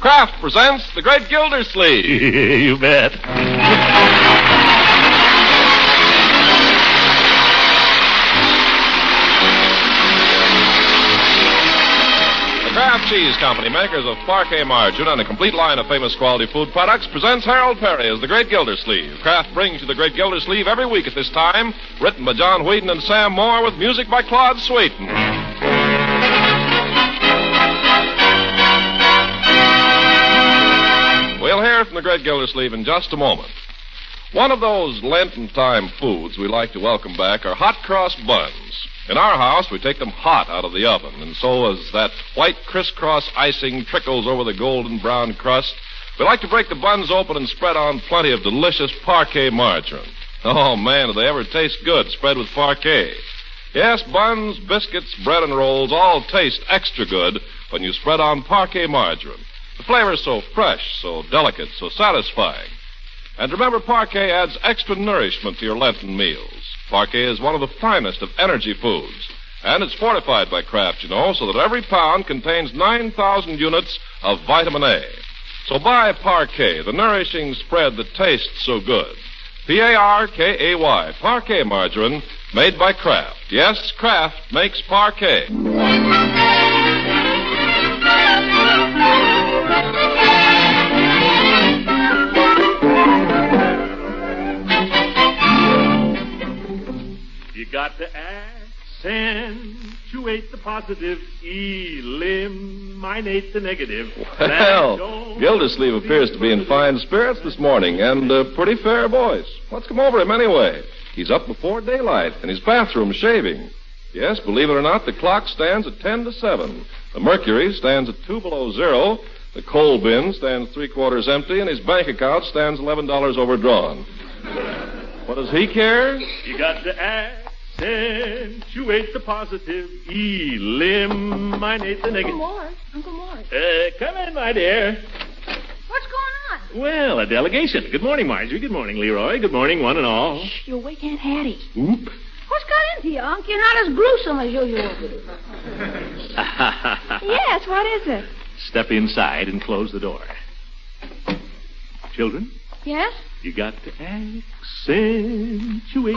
Kraft presents The Great Gildersleeve. You bet. The Kraft Cheese Company, makers of Parquet margarine and a complete line of famous quality food products, presents Harold Perry as The Great Gildersleeve. Kraft brings you The Great Gildersleeve every week at this time, written by John Whedon and Sam Moore with music by Claude Sweeten. We'll hear from The Great Gildersleeve in just a moment. One of those Lenten-time foods we like to welcome back are hot cross buns. In our house, we take them hot out of the oven, and so as that white crisscross icing trickles over the golden brown crust, we like to break the buns open and spread on plenty of delicious Parquet margarine. Oh, man, do they ever taste good spread with Parquet. Yes, buns, biscuits, bread, and rolls all taste extra good when you spread on Parquet margarine. The flavor is so fresh, so delicate, so satisfying. And remember, Parquet adds extra nourishment to your Lenten meals. Parquet is one of the finest of energy foods. And it's fortified by Kraft, you know, so that every pound contains 9,000 units of vitamin A. So buy Parquet, the nourishing spread that tastes so good. P-A-R-K-A-Y, Parquet margarine, made by Kraft. Yes, Kraft makes Parquet. You got to accentuate the positive, eliminate the negative. Well, Gildersleeve appears to be in fine spirits this morning and a pretty fair voice. What's come over him anyway? He's up before daylight in his bathroom shaving. Yes, believe it or not, the clock stands at 10 to 7. The mercury stands at 2 below zero. The coal bin stands 3/4 empty, and his bank account stands $11 overdrawn. What does he care? You got to accentuate the positive, eliminate the negative. Uncle Mort. Come in, my dear. What's going on? Well, a delegation. Good morning, Marjorie. Good morning, Leroy. Good morning, one and all. Shh, you'll wake Aunt Hattie. Oop. What's got into you, Unc? You're not as gruesome as usual. Yes, what is it? Step inside and close the door. Children, Yes? you got to accentuate.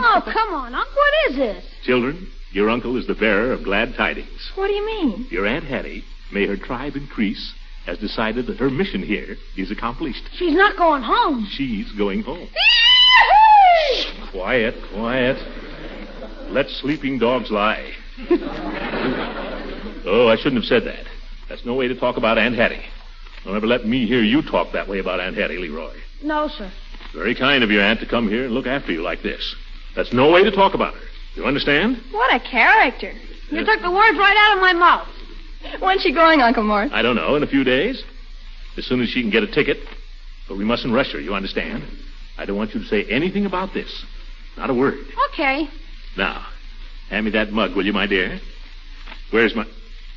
Oh, come on, Unc. What is this? Children, your uncle is the bearer of glad tidings. What do you mean? Your Aunt Hattie, may her tribe increase, has decided that her mission here is accomplished. She's not going home. She's going home. Quiet, quiet. Let sleeping dogs lie. Oh, I shouldn't have said that. That's no way to talk about Aunt Hattie. Don't ever let me hear you talk that way about Aunt Hattie, Leroy. No, sir. Very kind of your aunt to come here and look after you like this. That's no way to talk about her. You understand? What a character. You took the words right out of my mouth. When's she going, Uncle Mort? I don't know, in a few days. As soon as she can get a ticket. But we mustn't rush her, you understand? I don't want you to say anything about this. Not a word. Okay. Now, hand me that mug, will you, my dear? Where's my...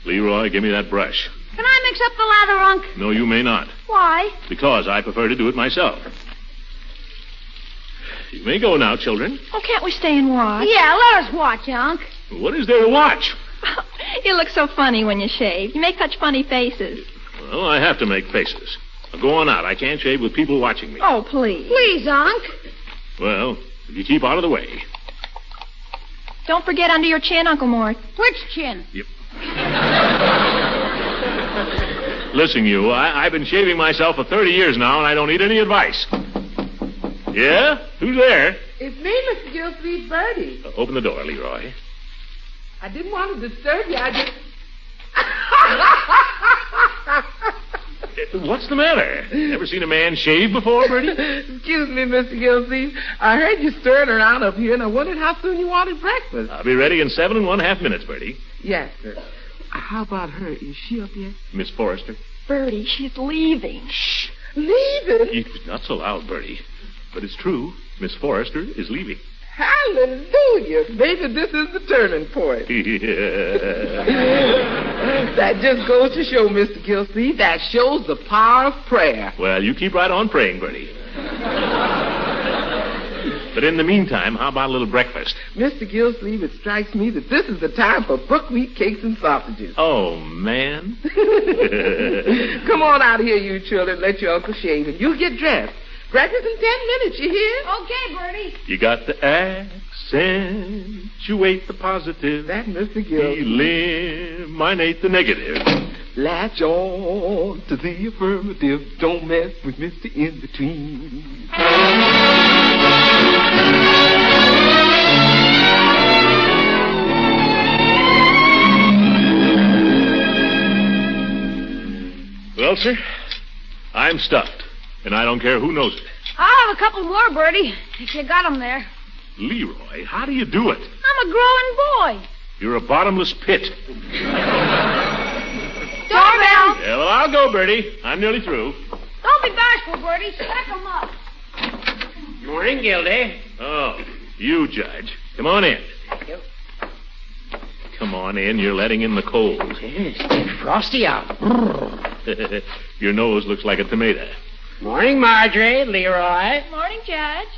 Leroy, give me that brush. Can I mix up the lather, Unc? No, you may not. Why? Because I prefer to do it myself. You may go now, children. Oh, can't we stay and watch? Yeah, let us watch, Unc. What is there to watch? You look so funny when you shave. You make such funny faces. Well, I have to make faces. Now, go on out. I can't shave with people watching me. Oh, please. Please, Unc. Well, if you keep out of the way. Don't forget under your chin, Uncle Mort. Which chin? Yep. Listen, you, I've been shaving myself for 30 years now, and I don't need any advice. Yeah? Who's there? It's me, Mr. Gildersleeve, Bertie. Open the door, Leroy. I didn't want to disturb you. I just... What's the matter? Never seen a man shave before, Bertie? Excuse me, Mr. Gildersleeve. I heard you stirring around up here, and I wondered how soon you wanted breakfast. I'll be ready in 7 1/2 minutes, Bertie. Yes, sir. How about her? Is she up yet? Miss Forrester? Bertie, she's leaving. Shh. Leaving? Not so loud, Bertie. But it's true. Miss Forrester is leaving. Hallelujah. Maybe this is the turning point. That just goes to show, Mr. Gildersleeve, that shows the power of prayer. Well, you keep right on praying, Bertie. But in the meantime, how about a little breakfast? Mr. Gildersleeve, it strikes me that this is the time for buckwheat cakes and sausages. Oh, man. Come on out here, you children. Let your uncle shave, and you get dressed. Breakfast in 10 minutes, you hear? Okay, Bertie. You got to accentuate the positive. That, Mr. Gildersleeve. Eliminate the negative. Latch on to the affirmative. Don't mess with Mr. In-Between. Well, sir, I'm stuffed, and I don't care who knows it. I'll have a couple more, Bertie, if you got 'em there. Leroy, how do you do it? I'm a growing boy. You're a bottomless pit. Doorbell. Yeah, well, I'll go, Bertie. I'm nearly through. Don't be bashful, Bertie. Stack 'em up. Morning, Gildy. Oh, you, Judge. Come on in. Thank you. Come on in. You're letting in the cold. It's getting frosty out. Your nose looks like a tomato. Morning, Marjorie, Leroy. Morning, Judge.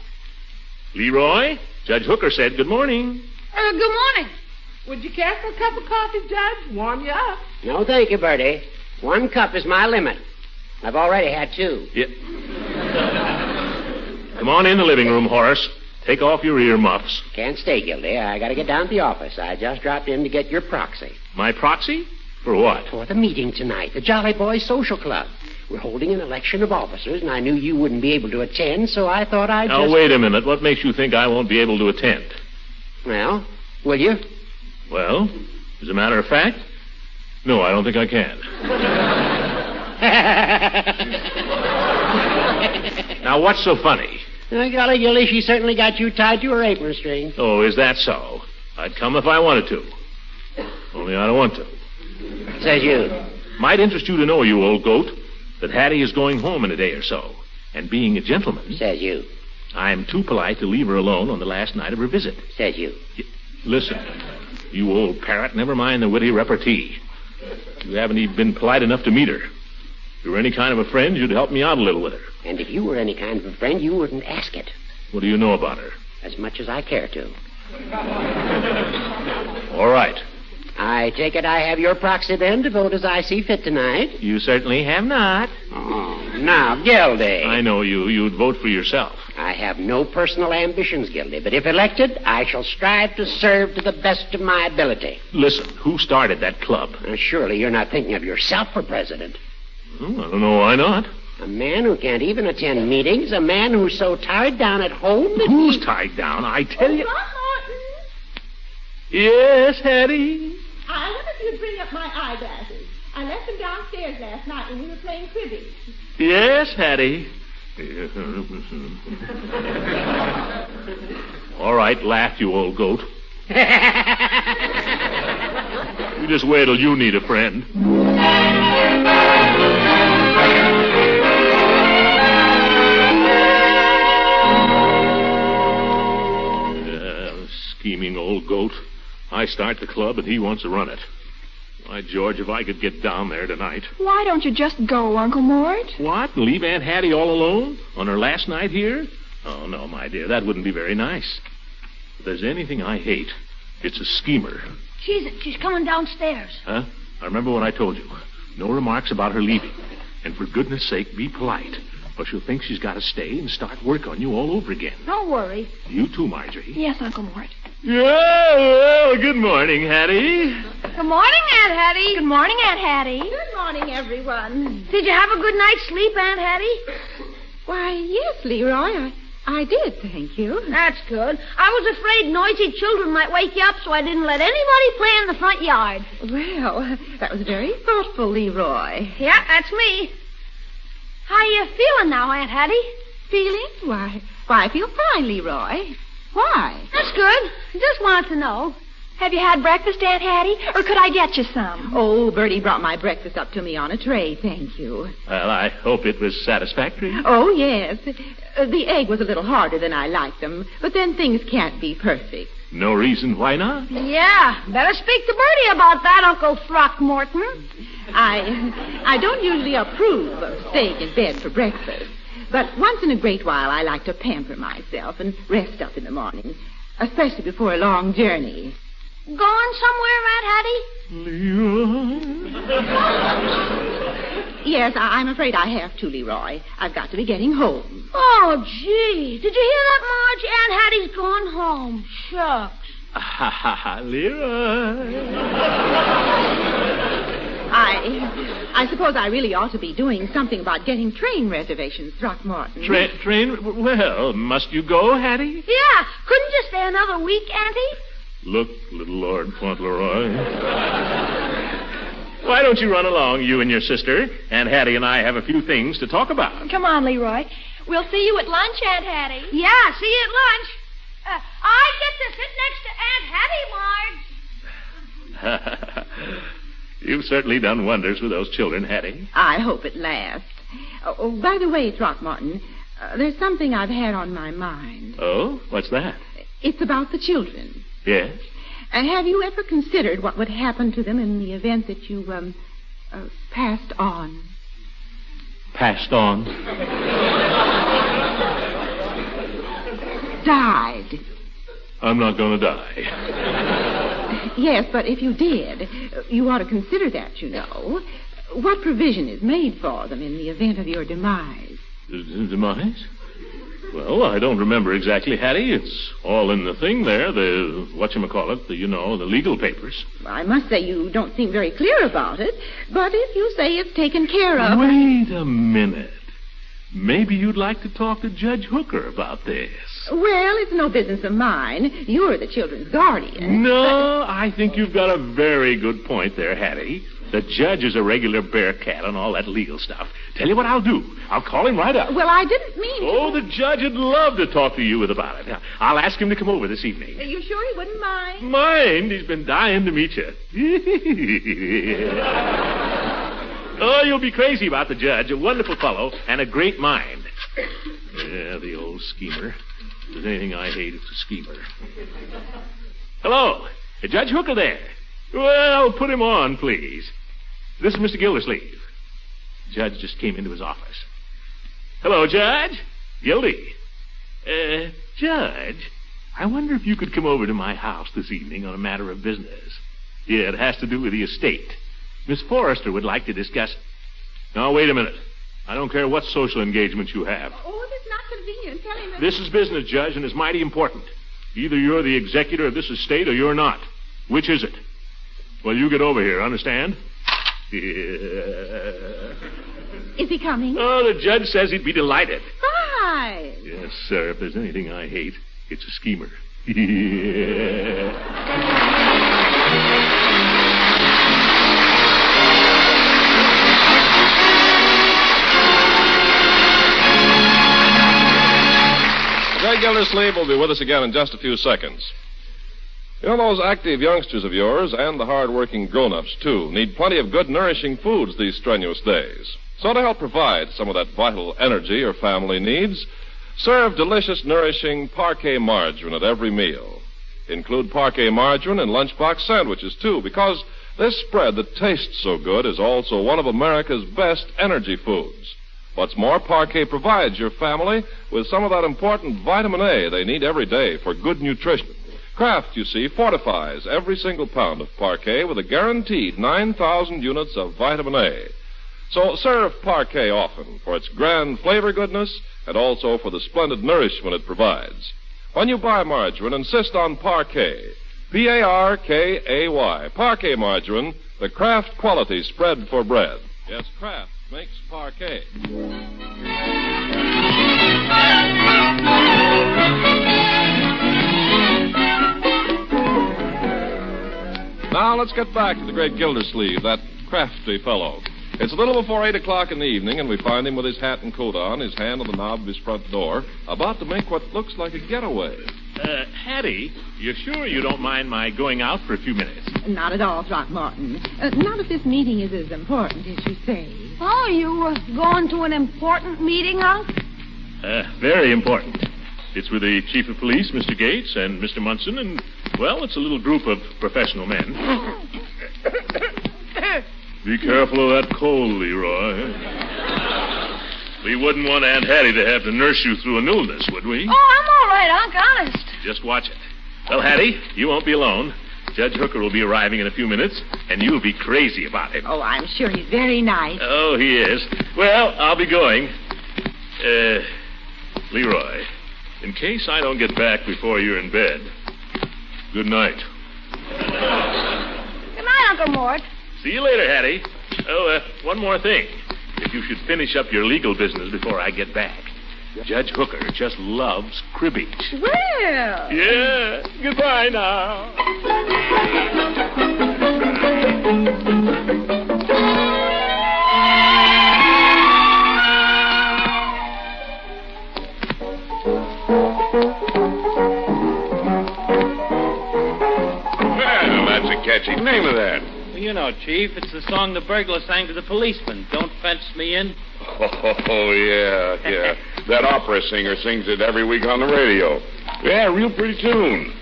Leroy, Judge Hooker said good morning. Good morning. Would you care for a cup of coffee, Judge? Warm you up. No, thank you, Bertie. 1 cup is my limit. I've already had 2. Yeah. Come on in the living room, Horace. Take off your earmuffs. Can't stay, Gildy. I got to get down to the office. I just dropped in to get your proxy. My proxy? For what? For the meeting tonight, the Jolly Boys Social Club. We're holding an election of officers, and I knew you wouldn't be able to attend, so I thought I'd Now, just... wait a minute. What makes you think I won't be able to attend? Well, will you? Well, as a matter of fact, no, I don't think I can. Now, what's so funny? Golly, Gildy, she certainly got you tied to her apron string. Oh, is that so? I'd come if I wanted to. Only I don't want to. Says you. Might interest you to know, you old goat, that Hattie is going home in a day or so. And being a gentleman, Says you. I'm too polite to leave her alone on the last night of her visit. Says you. Listen, you old parrot, never mind the witty repartee. You haven't even been polite enough to meet her. If you were any kind of a friend, you'd help me out a little with her. And if you were any kind of a friend, you wouldn't ask it. What do you know about her? As much as I care to. All right. I take it I have your proxy then to vote as I see fit tonight? You certainly have not. Oh, now, Gildy. I know you. You'd vote for yourself. I have no personal ambitions, Gildy, but if elected, I shall strive to serve to the best of my ability. Listen, who started that club? Now, surely you're not thinking of yourself for president. Well, I don't know why not. A man who can't even attend meetings, a man who's so tied down at home that Who's tied down? I tell you. Martin. Yes, Hattie. I wonder if you'd bring up my eyeglasses. I left them downstairs last night when we were playing cribbage. Yes, Hattie. All right, laugh, you old goat. You just wait till you need a friend. Scheming old goat. I start the club and he wants to run it. Why, George, if I could get down there tonight. Why don't you just go, Uncle Mort? What? Leave Aunt Hattie all alone? On her last night here? Oh, no, my dear, that wouldn't be very nice. If there's anything I hate, it's a schemer. She's coming downstairs. Huh? I remember what I told you. No remarks about her leaving. And for goodness sake, be polite. Or she'll think she's got to stay and start work on you all over again. Don't worry. You too, Marjorie. Yes, Uncle Mort. Yeah, well, good morning, Hattie. Good morning, Aunt Hattie. Good morning, Aunt Hattie. Good morning, everyone. Did you have a good night's sleep, Aunt Hattie? Why, yes, Leroy, I did, thank you. That's good. I was afraid noisy children might wake you up, so I didn't let anybody play in the front yard. Well, that was very thoughtful, Leroy. Yeah, that's me. How you feeling now, Aunt Hattie? Feeling? Why, I feel fine, Leroy. Why? That's good. Just wanted to know. Have you had breakfast, Aunt Hattie? Or could I get you some? Oh, Bertie brought my breakfast up to me on a tray, thank you. Well, I hope it was satisfactory. Oh, yes. The egg was a little harder than I liked them, but then things can't be perfect. No reason why not. Yeah, better speak to Bertie about that, Uncle Throckmorton. I don't usually approve of staying in bed for breakfast. But once in a great while, I like to pamper myself and rest up in the morning, especially before a long journey. Going somewhere, Aunt Hattie? Yes, I'm afraid I have to, Leroy. I've got to be getting home. Oh, gee. Did you hear that, Marge? Aunt Hattie's going home. Shucks. Leroy. I suppose I really ought to be doing something about getting train reservations, Throckmorton. Train? Well, must you go, Hattie? Yeah. Couldn't you stay another week, Auntie? Look, little Lord Fauntleroy. Why don't you run along, you and your sister? Aunt Hattie and I have a few things to talk about. Come on, Leroy. We'll see you at lunch, Aunt Hattie. Yeah, see you at lunch. I get to sit next to Aunt Hattie, Marge. You've certainly done wonders with those children, Hattie. I hope it lasts. Oh, by the way, Throckmorton, there's something I've had on my mind. Oh? What's that? It's about the children. Yes? Have you ever considered what would happen to them in the event that you, passed on? Passed on? Died. I'm not going to die. Yes, but if you did, you ought to consider that, you know. What provision is made for them in the event of your demise? Demise? Well, I don't remember exactly, Hattie. It's all in the thing there, the whatchamacallit, the legal papers. I must say you don't seem very clear about it, but if you say it's taken care of... Wait a minute. Maybe you'd like to talk to Judge Hooker about this. Well, it's no business of mine. You're the children's guardian. No, I think you've got a very good point there, Hattie. The judge is a regular bear cat on all that legal stuff. Tell you what I'll do. I'll call him right up. Well, I didn't mean to. Oh, the judge would love to talk to you about it. I'll ask him to come over this evening. Are you sure he wouldn't mind? Mind? He's been dying to meet you. Oh, you'll be crazy about the judge. A wonderful fellow and a great mind. Yeah, the old schemer. If there's anything I hate, it's a schemer. Hello. Judge Hooker there. Well, put him on, please. This is Mr. Gildersleeve. The judge just came into his office. Hello, Judge. Gildy. Judge, I wonder if you could come over to my house this evening on a matter of business. Yeah, it has to do with the estate. Miss Forrester would like to discuss... Now, wait a minute. I don't care what social engagements you have. Oh, that's not convenient. Tell him that... This is business, Judge, and it's mighty important. Either you're the executor of this estate or you're not. Which is it? Well, you get over here, understand? Is he coming? Oh, the judge says he'd be delighted. Fine. Yes, sir. If there's anything I hate, it's a schemer. Greg Gildersleeve will be with us again in just a few seconds. You know, those active youngsters of yours and the hard-working grown-ups, too, need plenty of good, nourishing foods these strenuous days. So to help provide some of that vital energy your family needs, serve delicious, nourishing Parquet margarine at every meal. Include Parquet margarine in lunchbox sandwiches, too, because this spread that tastes so good is also one of America's best energy foods. What's more, Parquet provides your family with some of that important vitamin A they need every day for good nutrition. Kraft, you see, fortifies every single pound of Parquet with a guaranteed 9,000 units of vitamin A. So serve Parquet often for its grand flavor goodness and also for the splendid nourishment it provides. When you buy margarine, insist on Parquet. P-A-R-K-A-Y. Parquet margarine, the Kraft quality spread for bread. Yes, Kraft makes Parquet. Now, let's get back to the great Gildersleeve, that crafty fellow. It's a little before 8 o'clock in the evening, and we find him with his hat and coat on, his hand on the knob of his front door, about to make what looks like a getaway. Hattie, you sure you don't mind my going out for a few minutes? Not at all, Throckmorton. Not if this meeting is as important as you say. Oh, you going to an important meeting, Unc? Very important. It's with the chief of police, Mr. Gates, and Mr. Munson, and, well, it's a little group of professional men. Be careful of that cold, Leroy. We wouldn't want Aunt Hattie to have to nurse you through an illness, would we? Oh, I'm all right, Unc, honest. Just watch it. Well, Hattie, you won't be alone. Judge Hooker will be arriving in a few minutes, and you'll be crazy about him. Oh, I'm sure he's very nice. Oh, he is. Well, I'll be going. Leroy, in case I don't get back before you're in bed, good night. Good night, Uncle Mort. See you later, Hattie. Oh, one more thing. If you should finish up your legal business before I get back, Judge Hooker just loves cribbage. Well. Yeah. Goodbye now. Well, that's a catchy name of that. Well, you know, Chief, it's the song the burglar sang to the policeman. Don't fence me in. Oh, yeah. That opera singer sings it every week on the radio. Yeah, real pretty tune.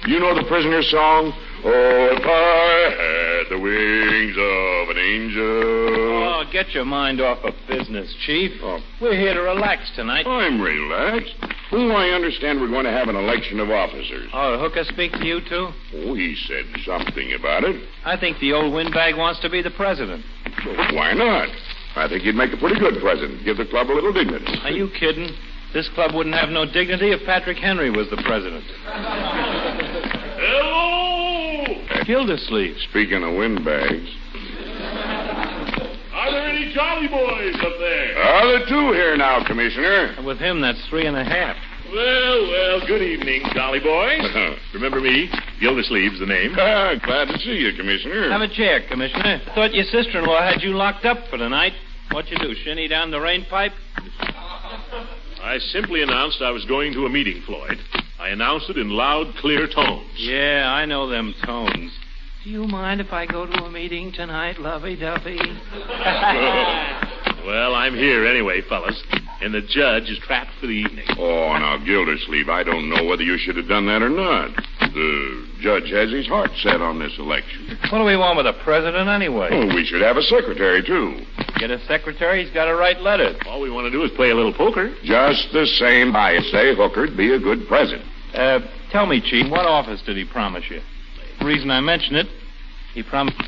You know the prisoner's song? Oh, if I had the wings of an angel. Oh, get your mind off of business, Chief. Oh. We're here to relax tonight. I'm relaxed. Oh, I understand we're going to have an election of officers. Oh, did Hooker speak to you, too? Oh, he said something about it. I think the old windbag wants to be the president. Well, why not? I think he'd make a pretty good president. Give the club a little dignity. Are you kidding? This club wouldn't have no dignity if Patrick Henry was the president. Hello! Gildersleeve. Speaking of windbags. Are there any jolly boys up there? There are two here now, Commissioner. And with him, that's 3.5. Well, good evening, jolly boys. Remember me? Gildersleeve's the name. Glad to see you, Commissioner. Have a chair, Commissioner. I thought your sister-in-law had you locked up for the night. What'd you do, shinny down the rain pipe? I simply announced I was going to a meeting, Floyd. I announced it in loud, clear tones. Yeah, I know them tones. Do you mind if I go to a meeting tonight, lovey-dovey? Well, I'm here anyway, fellas, and the judge is trapped for the evening. Oh, now, Gildersleeve, I don't know whether you should have done that or not. The judge has his heart set on this election. What do we want with a president anyway? Oh, we should have a secretary, too. Get a secretary, he's got to write letters. All we want to do is play a little poker. Just the same, I say Hooker'd be a good president. Tell me, Chief, what office did he promise you? The reason I mention it, he promised...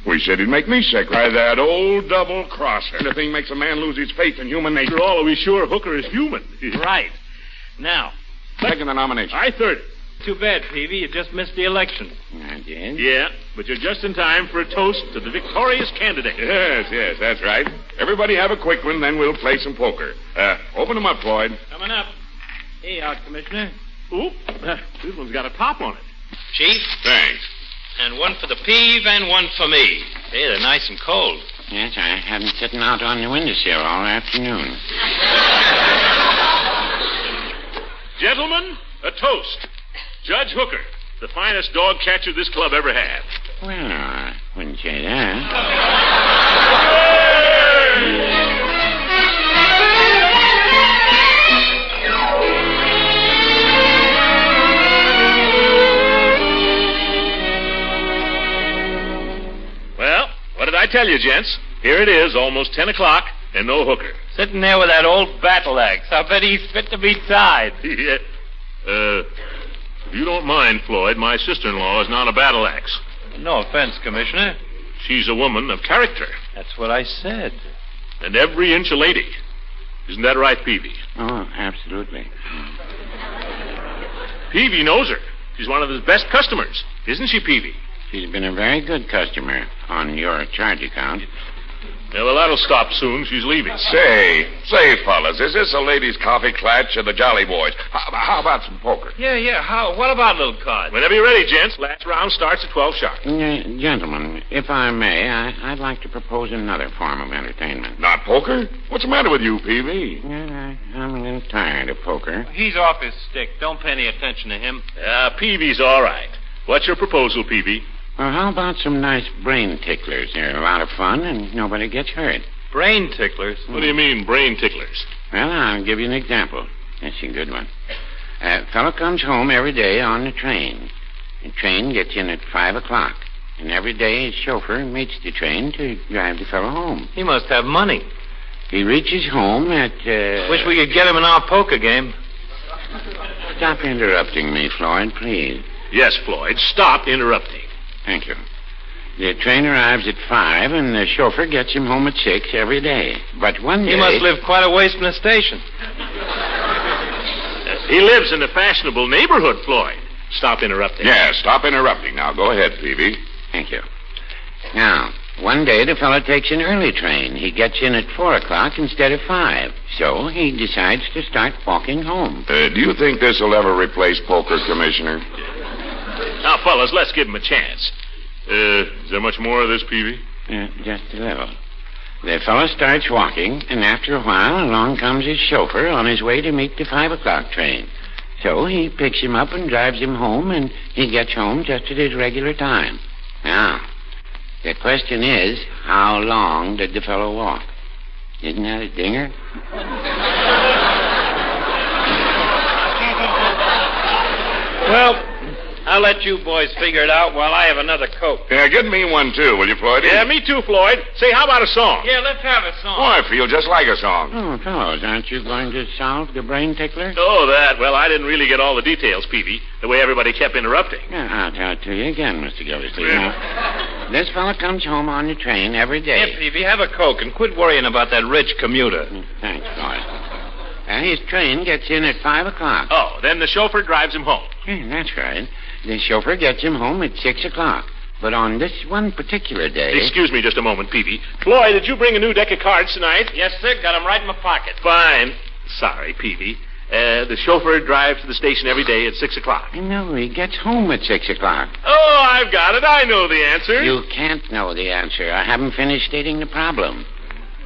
We said he'd make me secretary. That old double-crosser. The thing makes a man lose his faith in human nature. After all, are we sure Hooker is human? Right. Now... Second the nomination. I third. Too bad, Peavy. You just missed the election. I did? Yeah, but you're just in time for a toast to the victorious candidate. Yes, that's right. Everybody have a quick one, then we'll play some poker. Open them up, Floyd. Coming up. Hey, out, Commissioner. Oop, this one's got a top on it. Chief? Thanks. And one for the peeve and one for me. Hey, they're nice and cold. Yes, I had them sitting out on the windowsill all afternoon. Gentlemen, a toast. Judge Hooker, the finest dog catcher this club ever had. Well, I wouldn't say that. Well, what did I tell you, gents? Here it is, almost 10 o'clock, and no Hooker. Sitting there with that old battle axe. I bet he's fit to be tied. Yeah. If you don't mind, Floyd, my sister-in-law is not a battle axe. No offense, Commissioner. She's a woman of character. That's what I said. And every inch a lady. Isn't that right, Peavy? Oh, absolutely. Peavy knows her. She's one of his best customers. Isn't she, Peavy? She's been a very good customer on your charge account. Yeah, well, that'll stop soon. She's leaving. Say, fellas, is this a ladies' coffee clutch or the Jolly Boys? How about some poker? Yeah. What about little cards? Whenever you're ready, gents. Last round starts at 12 sharp. Gentlemen, if I may, I'd like to propose another form of entertainment. Not poker? What's the matter with you, Peavy? I'm a little tired of poker. He's off his stick. Don't pay any attention to him. Peavy's all right. What's your proposal, Peavy? Well, how about some nice brain ticklers? They're a lot of fun, and nobody gets hurt. Brain ticklers? What do you mean, brain ticklers? Well, I'll give you an example. That's a good one. A fellow comes home every day on the train. The train gets in at 5 o'clock. And every day his chauffeur meets the train to drive the fellow home. He must have money. He reaches home at, Wish we could get him in our poker game. Stop interrupting me, Floyd, please. Yes, Floyd, stop interrupting. Thank you. The train arrives at 5, and the chauffeur gets him home at 6 every day. But one day... He must live quite a ways from the station. He lives in a fashionable neighborhood, Floyd. Stop interrupting. Yeah, stop interrupting. Now, go ahead, Peavy. Thank you. Now, one day the fellow takes an early train. He gets in at 4 o'clock instead of 5. So he decides to start walking home. Do you think this will ever replace poker, Commissioner? Now, fellas, let's give him a chance. Is there much more of this, Peavy? Just a little. The fellow starts walking, and after a while, along comes his chauffeur on his way to meet the 5 o'clock train. So he picks him up and drives him home, and he gets home just at his regular time. Now, the question is, how long did the fellow walk? Isn't that a dinger? Well, I'll let you boys figure it out while I have another Coke. Yeah, get me one, too, will you, Floyd? Yeah, me too, Floyd. Say, how about a song? Yeah, let's have a song. Oh, I feel just like a song. Oh, fellows, aren't you going to solve the brain tickler? Oh, that. Well, I didn't really get all the details, Peavy, the way everybody kept interrupting. I'll tell it to you again, Mr. Gildersleeve. Now, this fellow comes home on the train every day. Here, Peavy, have a Coke and quit worrying about that rich commuter. Thanks, Floyd. His train gets in at 5 o'clock. Oh, then the chauffeur drives him home. That's right. The chauffeur gets him home at 6 o'clock. But on this one particular day... Excuse me just a moment, Peavy. Floyd, did you bring a new deck of cards tonight? Yes, sir. Got 'em right in my pocket. Fine. Sorry, Peavy. The chauffeur drives to the station every day at 6 o'clock. No, he gets home at 6 o'clock. Oh, I've got it. I know the answer. You can't know the answer. I haven't finished stating the problem.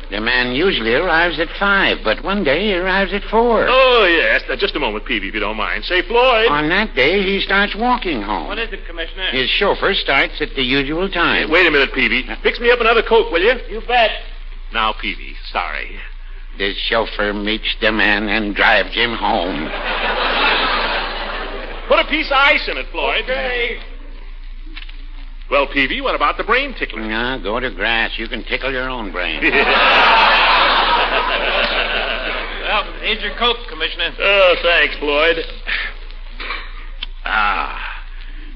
The man usually arrives at 5, but one day he arrives at 4. Oh, yes. Now, just a moment, Peavy, if you don't mind. Say, Floyd. On that day, he starts walking home. What is it, Commissioner? His chauffeur starts at the usual time. Wait a minute, Peavy. Fix me up another Coke, will you? You bet. Now, Peavy, sorry. The chauffeur meets the man and drives him home. Put a piece of ice in it, Floyd. Okay. Well, Peavy, what about the brain tickler? No, go to grass. You can tickle your own brain. Well, here's your Coke, Commissioner. Oh, thanks, Floyd.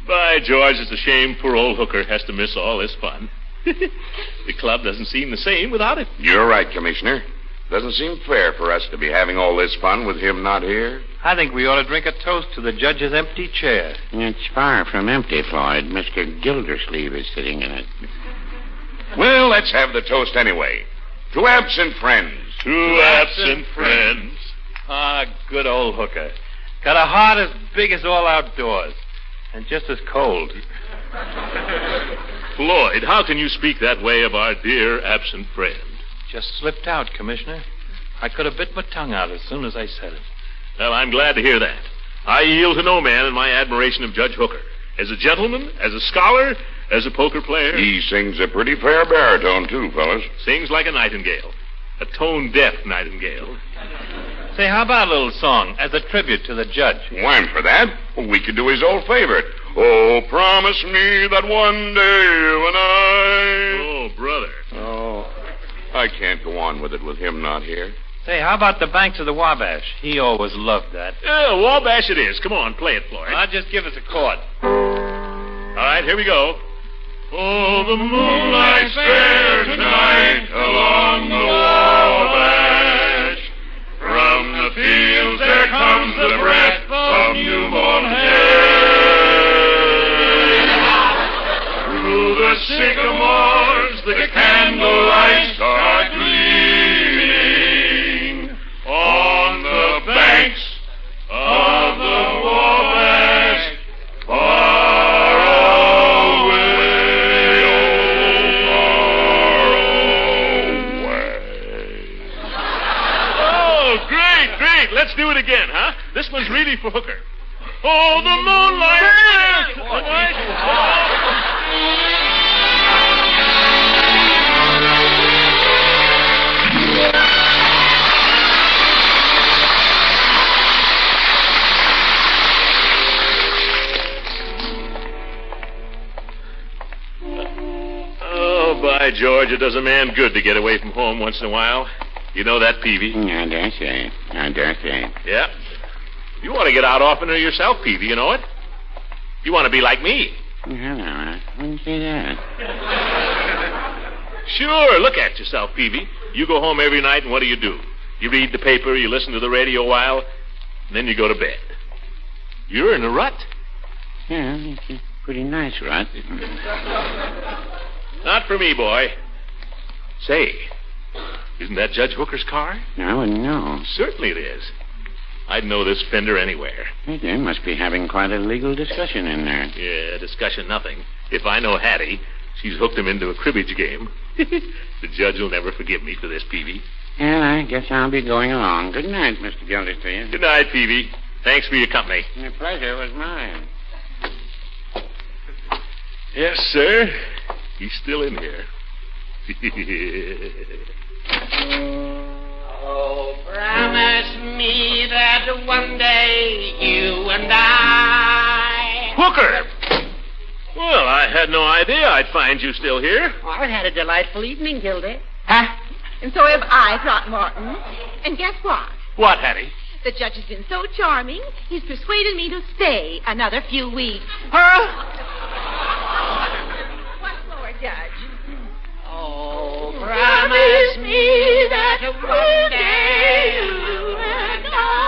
By George, it's a shame poor old Hooker has to miss all this fun. The club doesn't seem the same without it. You're right, Commissioner. Doesn't seem fair for us to be having all this fun with him not here. I think we ought to drink a toast to the judge's empty chair. It's far from empty, Floyd. Mr. Gildersleeve is sitting in it. Well, let's have the toast anyway. To absent friends. To absent friends. Good old Hooker. Got a heart as big as all outdoors. And just as cold. Floyd, how can you speak that way of our dear absent friend? Just slipped out, Commissioner. I could have bit my tongue out as soon as I said it. Well, I'm glad to hear that. I yield to no man in my admiration of Judge Hooker. As a gentleman, as a scholar, as a poker player. He sings a pretty fair baritone, too, fellas. Sings like a nightingale. A tone-deaf nightingale. Say, how about a little song as a tribute to the judge? Why, for that, we could do his old favorite. Oh, promise me that one day when I... Oh, brother. Oh, I can't go on with it with him not here. Say, how about the banks of the Wabash? He always loved that. Yeah, Wabash it is. Come on, play it, Floyd. Just give us a chord. All right, here we go. Oh, the moonlight's fair tonight along the Wabash. From the fields there comes the breath of new-born hay. Through the sycamores the candlelights are gleaming on the banks of the Wabash. Far away, oh, great. Let's do it again, huh? This one's really for Hooker. Oh, the moonlight. Oh, by George, it does a man good to get away from home once in a while. You know that, Peavy? I dare say. Yeah. You want to get out oftener yourself, Peavy, you know it? You want to be like me. Hello, I wouldn't say that. Sure, look at yourself, Peavy. You go home every night, and what do? You read the paper, you listen to the radio a while, and then you go to bed. You're in a rut. Yeah, it's a pretty nice rut. Not for me, boy. Say, isn't that Judge Hooker's car? I wouldn't know. Certainly it is. I'd know this fender anywhere. They must be having quite a legal discussion in there. Yeah, discussion nothing. If I know Hattie, she's hooked him into a cribbage game. The judge will never forgive me for this, Peavy. Well, I guess I'll be going along. Good night, Mr. Gildersleeve. Good night, Peavy. Thanks for your company. The pleasure was mine. Yes, sir. He's still in here. Oh, promise me that one day you and I... Hooker! Well, I had no idea I'd find you still here. Oh, I've had a delightful evening, Gildy. Huh? And so have I, Throckmorton. And guess what? What, Hattie? The judge has been so charming, he's persuaded me to stay another few weeks. Huh? Once more, Judge. Oh, promise me that one day you and I...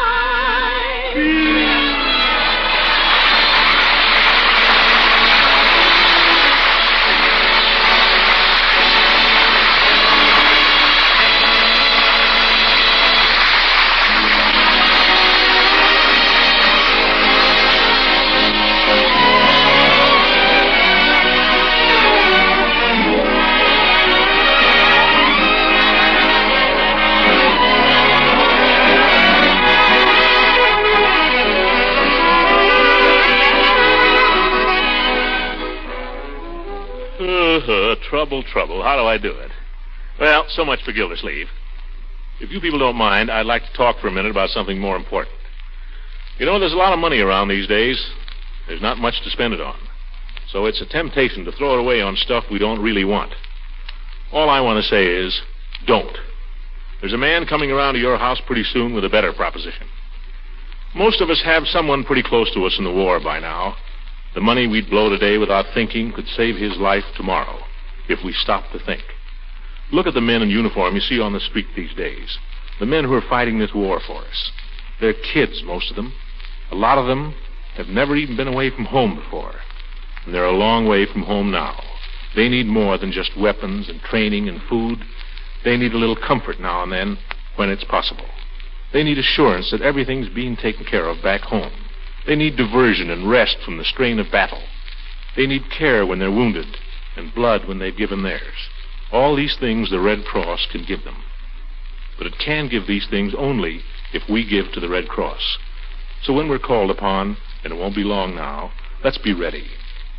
Trouble. How do I do it? Well, so much for Gildersleeve. If you people don't mind, I'd like to talk for a minute about something more important. You know, there's a lot of money around these days. There's not much to spend it on. So it's a temptation to throw it away on stuff we don't really want. All I want to say is, don't. There's a man coming around to your house pretty soon with a better proposition. Most of us have someone pretty close to us in the war by now. The money we'd blow today without thinking could save his life tomorrow, if we stop to think. Look at the men in uniform you see on the street these days. The men who are fighting this war for us. They're kids, most of them. A lot of them have never even been away from home before. And they're a long way from home now. They need more than just weapons and training and food. They need a little comfort now and then when it's possible. They need assurance that everything's being taken care of back home. They need diversion and rest from the strain of battle. They need care when they're wounded and blood when they've given theirs. All these things the Red Cross can give them. But it can give these things only if we give to the Red Cross. So when we're called upon, and it won't be long now, let's be ready.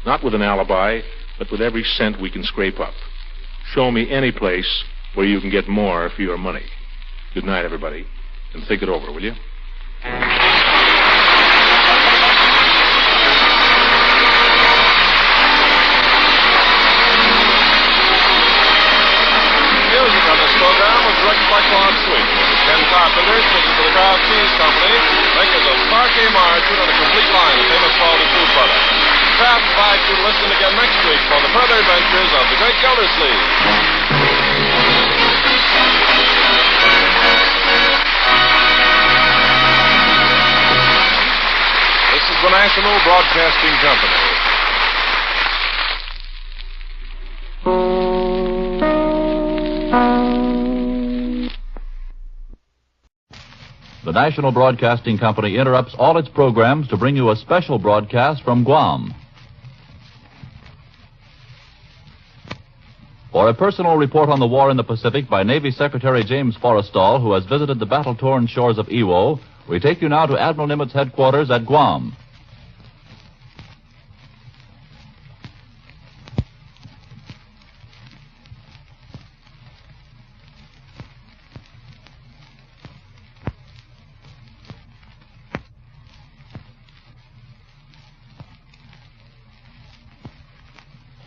Not with an alibi, but with every cent we can scrape up. Show me any place where you can get more for your money. Good night, everybody, and think it over, will you? Music on this program was directed by Claude Sweet. Ken Carpenter, speaking for the Kraft Cheese Company, makers of Parquet margarine and a complete line of famous quality food products. Kraft invites you to listen again next week for the further adventures of the great Gildersleeve. This is the National Broadcasting Company. The National Broadcasting Company interrupts all its programs to bring you a special broadcast from Guam. For a personal report on the war in the Pacific by Navy Secretary James Forrestal, who has visited the battle-torn shores of Iwo, we take you now to Admiral Nimitz headquarters at Guam.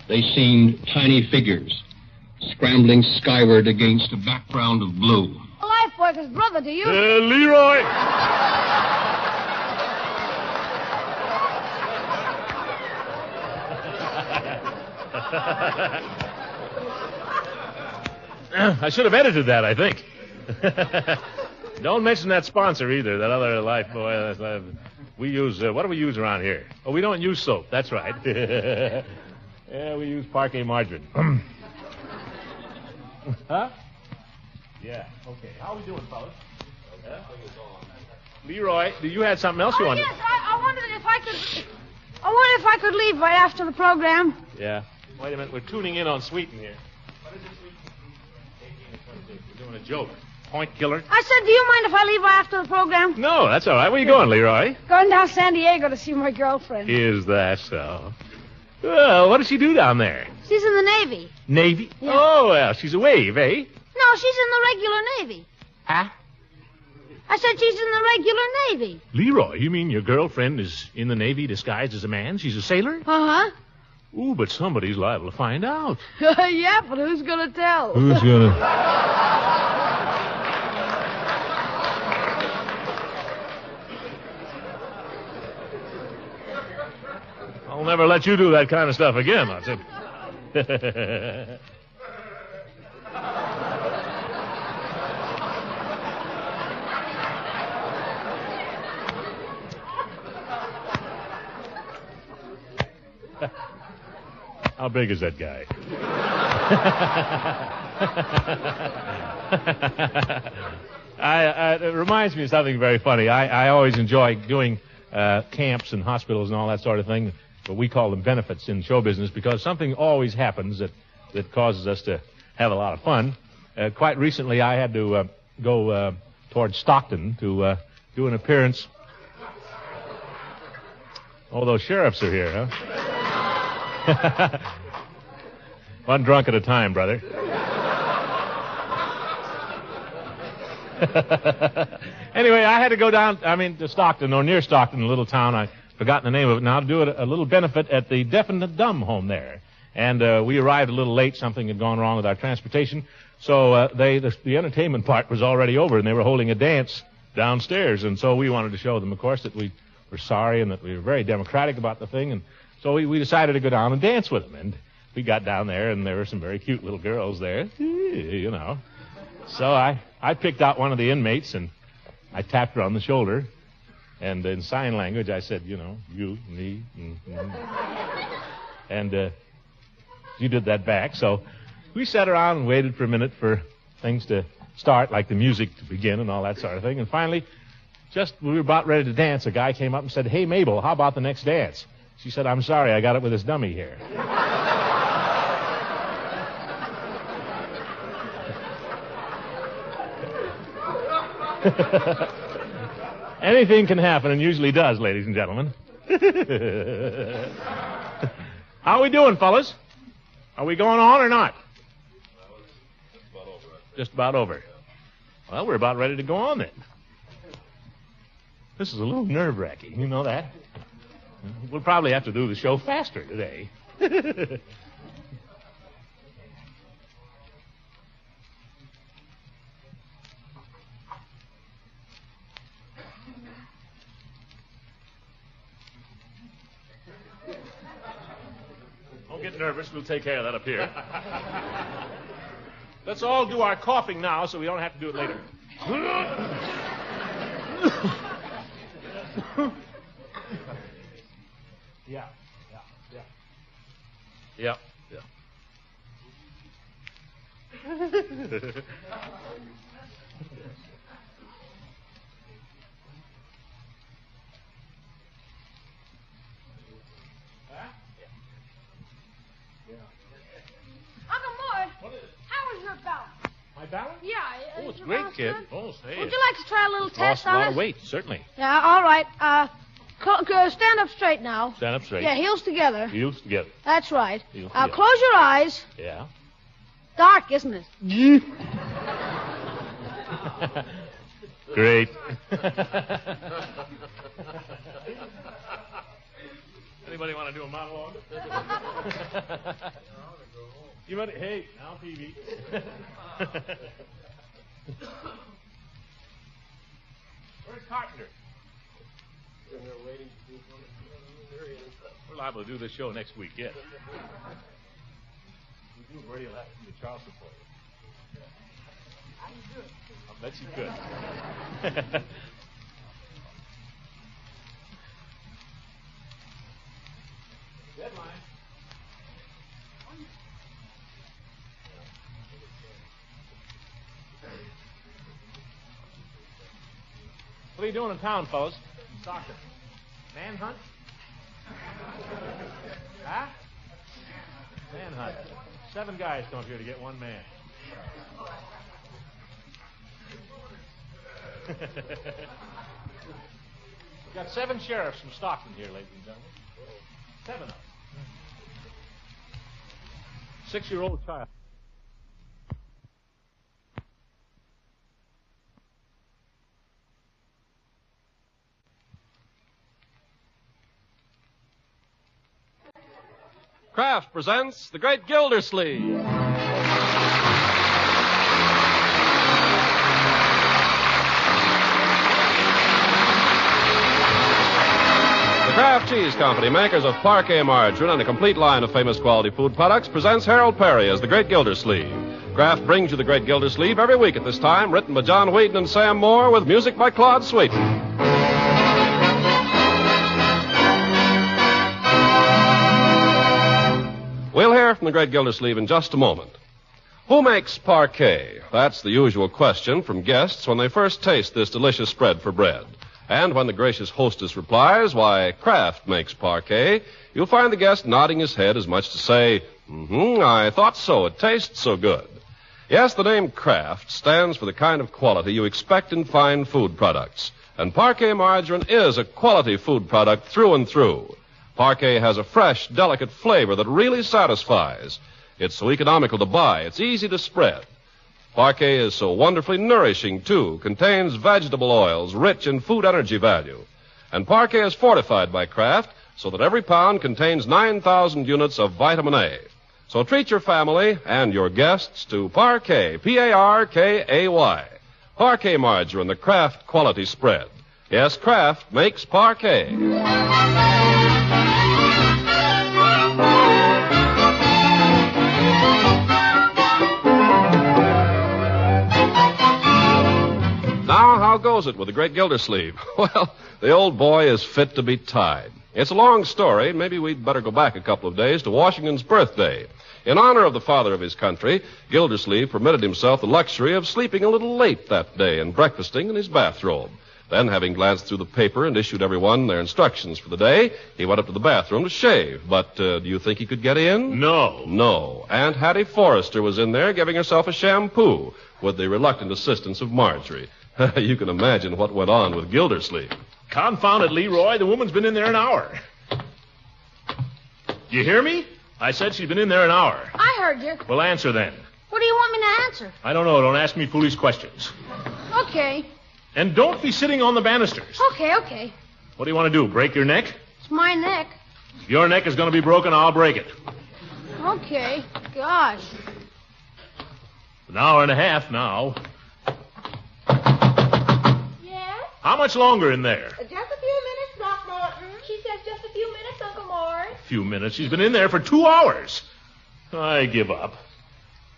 They seemed tiny figures, scrambling skyward against a background of blue. Well, I Lifeworker's brother, do you? Leroy! I should have edited that, I think. Don't mention that sponsor either, that other life boy. We use, what do we use around here? Oh, we don't use soap, that's right. Yeah, we use parquet margarine. Huh? Yeah, okay. How are we doing, fellas? Leroy, you had something else you wanted? Yes, I wondered if I could leave right after the program. Yeah. Wait a minute, we're tuning in on Sweeten here. What is it, Sweeten? 18 and 26. We're doing a joke. Point killer. I said, do you mind if I leave right after the program? No, that's all right. Where you going, Leroy? Going down to San Diego to see my girlfriend. Is that so? Well, what does she do down there? She's in the Navy. Navy? Yeah. Oh, well, she's a wave, eh? No, she's in the regular Navy. Huh? I said she's in the regular Navy. Leroy, you mean your girlfriend is in the Navy disguised as a man? She's a sailor? Uh-huh. Ooh, but somebody's liable to find out. Yeah, but who's going to tell? Who's gonna... I'll never let you do that kind of stuff again, that's it. How big is that guy? It reminds me of something very funny. I always enjoy doing camps and hospitals and all that sort of thing, but we call them benefits in show business because something always happens that causes us to have a lot of fun. Quite recently, I had to go towards Stockton to do an appearance. Oh, those sheriffs are here, huh? One drunk at a time, brother. Anyway, I had to go down, to Stockton, or near Stockton, a little town. I've forgotten the name of it now, to do a little benefit at the deaf and the dumb home there. And we arrived a little late. Something had gone wrong with our transportation. So the entertainment part was already over, and they were holding a dance downstairs. And so we wanted to show them, of course, that we were sorry and that we were very democratic about the thing. And so we decided to go down and dance with them. And we got down there, and there were some very cute little girls there, you know. So I picked out one of the inmates, and I tapped her on the shoulder. And in sign language, I said, you know, you, me, and you did that back. So we sat around and waited for a minute for things to start, like the music to begin and all that sort of thing. And finally, just when we were about ready to dance, a guy came up and said, "Hey, Mabel, how about the next dance?" She said, "I'm sorry, I got it with this dummy here." Anything can happen, and usually does, ladies and gentlemen. How are we doing, fellas? Are we going on or not? Just about over. Well, we're about ready to go on then. This is a little nerve-wracking, you know that? We'll probably have to do the show faster today. Don't get nervous. We'll take care of that up here. Let's all do our coughing now so we don't have to do it later. Yeah. Uncle Mort, how was your balance? My balance? Yeah. Oh, it's your great, balance kid. good? Oh, say Would it. you like to try a little test Lost a on lot us? of weight, certainly. Yeah, all right. Stand up straight now. Stand up straight. Yeah, heels together. Heels together. That's right. Heels Now, together. close your eyes. Yeah. Dark, isn't it? Great. Anybody want to do a monologue? You ready? Hey, now TV. We're liable to do this show next week, yes. We do. Bertie will have to come to Charleston for you. I'll bet you could. Deadline. What are you doing in town, fellas? Soccer. Manhunt? Huh? Manhunt. 7 guys come up here to get 1 man. We've got 7 sheriffs from Stockton here, ladies and gentlemen. 7 of them. 6-year-old child. Kraft presents The Great Gildersleeve. The Kraft Cheese Company, makers of Parquet margarine and a complete line of famous quality food products, presents Harold Perry as The Great Gildersleeve. Kraft brings you The Great Gildersleeve every week at this time, written by John Whedon and Sam Moore, with music by Claude Sweeten. We'll hear from the Great Gildersleeve in just a moment. Who makes parquet? That's the usual question from guests when they first taste this delicious spread for bread. And when the gracious hostess replies, why, Kraft makes parquet, you'll find the guest nodding his head as much to say, I thought so. It tastes so good. Yes, the name Kraft stands for the kind of quality you expect in fine food products. And Parquet margarine is a quality food product through and through. Parquet has a fresh, delicate flavor that really satisfies. It's so economical to buy. It's easy to spread. Parquet is so wonderfully nourishing, too. Contains vegetable oils rich in food energy value. And Parquet is fortified by Kraft so that every pound contains 9,000 units of vitamin A. So treat your family and your guests to Parquet, P-A-R-K-A-Y. Parquet margarine, the Kraft quality spread. Yes, Kraft makes Parquet. Now, how goes it with the Great Gildersleeve? Well, the old boy is fit to be tied. It's a long story. Maybe we'd better go back a couple of days to Washington's birthday. In honor of the father of his country, Gildersleeve permitted himself the luxury of sleeping a little late that day and breakfasting in his bathrobe. Then, having glanced through the paper and issued everyone their instructions for the day, he went up to the bathroom to shave. But do you think he could get in? No. No. Aunt Hattie Forrester was in there giving herself a shampoo with the reluctant assistance of Marjorie. You can imagine what went on with Gildersleeve. Confound it, Leroy. The woman's been in there an hour. You hear me? I said she's been in there an hour. I heard you. Well, answer then. What do you want me to answer? I don't know. Don't ask me foolish questions. Okay. And don't be sitting on the banisters. Okay. What do you want to do, break your neck? It's my neck. If your neck is going to be broken, I'll break it. Okay. Gosh. An hour and a half now. Yes? How much longer in there? Just a few minutes, Throckmorton. She says just a few minutes, Uncle Mort. A few minutes? She's been in there for 2 hours. I give up.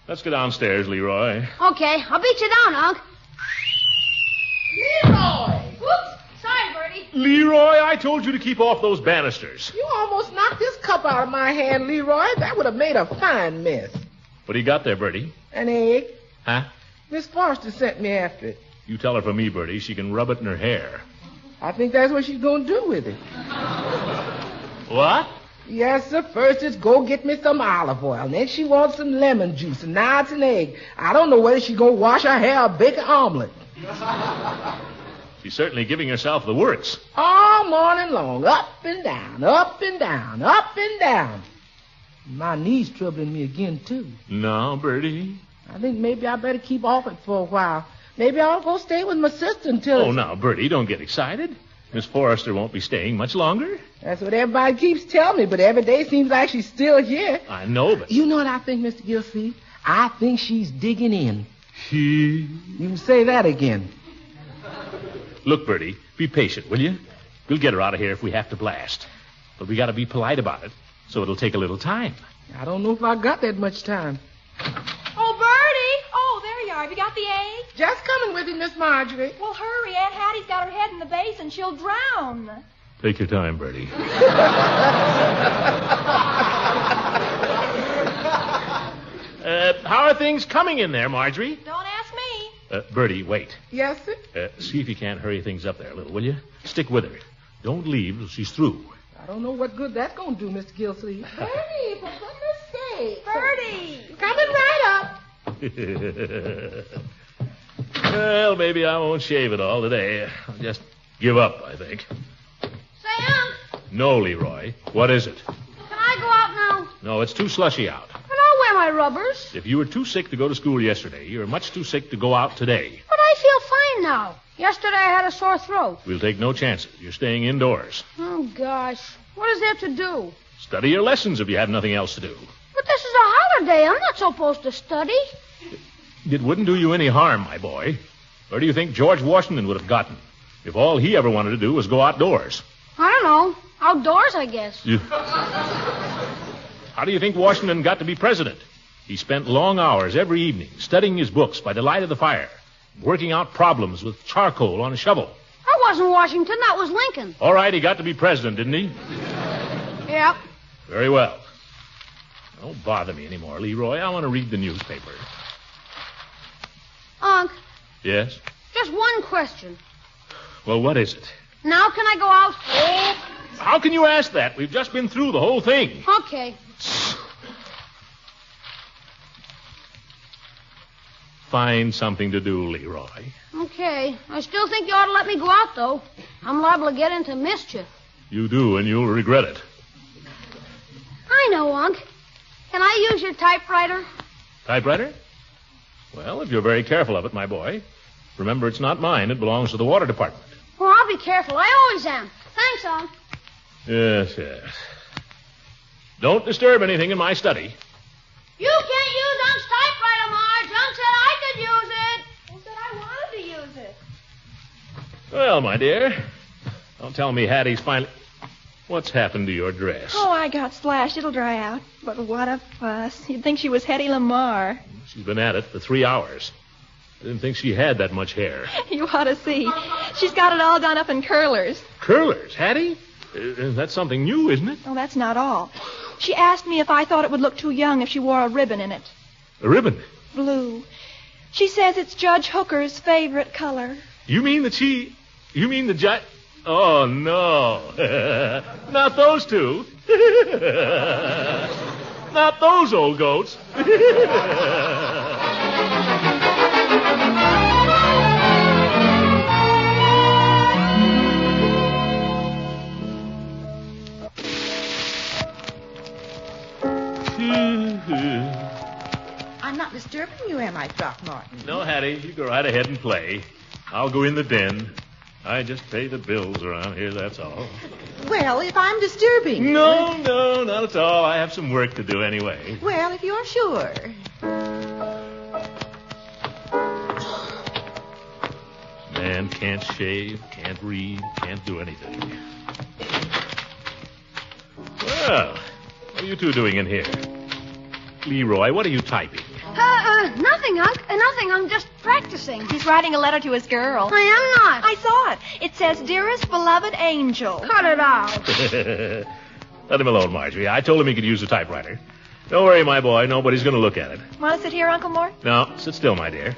Let's go downstairs, Leroy. Okay. I'll beat you down, Unc. Leroy! Whoops. Sorry, Bertie. Leroy, I told you to keep off those banisters. You almost knocked this cup out of my hand, Leroy. That would have made a fine mess. What do you got there, Bertie? An egg. Huh? Miss Forrester sent me after it. You tell her for me, Bertie. She can rub it in her hair. I think that's what she's going to do with it. What? Yes, sir. First it's go get me some olive oil. And then she wants some lemon juice. And now it's an egg. I don't know whether she's going to wash her hair or bake an omelet. She's certainly giving herself the works. All morning long. Up and down, up and down, up and down. My knee's troubling me again, too. No, Bertie. I think maybe I better keep off it for a while. Maybe I'll go stay with my sister until... Oh, now, Bertie, don't get excited. Miss Forrester won't be staying much longer. That's what everybody keeps telling me, but every day seems like she's still here. I know, but... You know what I think, Mr. Gildersleeve? I think she's digging in. You can say that again. Look, Bertie, be patient, will you? We'll get her out of here if we have to blast. But we got to be polite about it, so it'll take a little time. I don't know if I got that much time. Oh, Bertie! Oh, there you are. Have you got the egg? Just coming with you, Miss Marjorie. Well, hurry. Aunt Hattie's got her head in the basin. She'll drown. Take your time, Bertie. How are things coming in there, Marjorie? Don't ask me. Bertie, wait. Yes, sir? See if you can't hurry things up there a little, will you? Stick with her. Don't leave till she's through. I don't know what good that's going to do, Mr. Gildersleeve. Bertie, for goodness sake. Bertie! Coming right up. Well, maybe I won't shave it all today. I'll just give up, I think. Say, Unc, No, Leroy. What is it? can I go out now? No, it's too slushy out. But I'll wear my rubbers. If you were too sick to go to school yesterday, you're much too sick to go out today. But I feel fine now. Yesterday I had a sore throat. We'll take no chances. You're staying indoors. Oh, gosh. What is there to do? Study your lessons if you have nothing else to do. But this is a holiday. I'm not supposed to study. It wouldn't do you any harm, my boy. Where do you think George Washington would have gotten if all he ever wanted to do was go outdoors? I don't know. Outdoors, I guess. How do you think Washington got to be president? He spent long hours every evening studying his books by the light of the fire, working out problems with charcoal on a shovel. That wasn't Washington. That was Lincoln. All right, he got to be president, didn't he? Yep. Very well. Don't bother me anymore, Leroy. I want to read the newspaper. Unc, Yes? just one question. Well, what is it? Now can I go out? How can you ask that? We've just been through the whole thing. Okay. Find something to do, Leroy. Okay. I still think you ought to let me go out, though. I'm liable to get into mischief. You do, and you'll regret it. I know, Unc. Can I use your typewriter? Typewriter? Well, if you're very careful of it, my boy. Remember, it's not mine. It belongs to the water department. Well, I'll be careful. I always am. Thanks, Unc. Yes, yes. Don't disturb anything in my study. You can't use Unc's typewriter, Marge. Unc said I could use it. Who said I wanted to use it? Well, my dear, don't tell me Hattie's finally... What's happened to your dress? Oh, I got splashed. It'll dry out. But what a fuss. You'd think she was Hattie Lamar. She's been at it for 3 hours. I didn't think she had that much hair. You ought to see. She's got it all done up in curlers. Curlers, Hattie? That's something new, isn't it? Oh, that's not all. She asked me if I thought it would look too young if she wore a ribbon in it. A ribbon? Blue. She says it's Judge Hooker's favorite color. You mean the judge... Oh, no. Not those two. Not those old goats. I'm not disturbing you, am I, Throckmorton? No, Hattie, you go right ahead and play. I'll go in the den. I just pay the bills around here, that's all. Well, if I'm disturbing you... No, not at all. I have some work to do anyway. Well, if you're sure. Man can't shave, can't read, can't do anything. Well, what are you two doing in here? Leroy, what are you typing? Nothing, Unc. Nothing. I'm just practicing. He's writing a letter to his girl. I am not. I saw it. It says, Dearest beloved angel. Cut it out. Let him alone, Marjorie. I told him he could use a typewriter. Don't worry, my boy. Nobody's going to look at it. Want to sit here, Uncle Mort? No, sit still, my dear.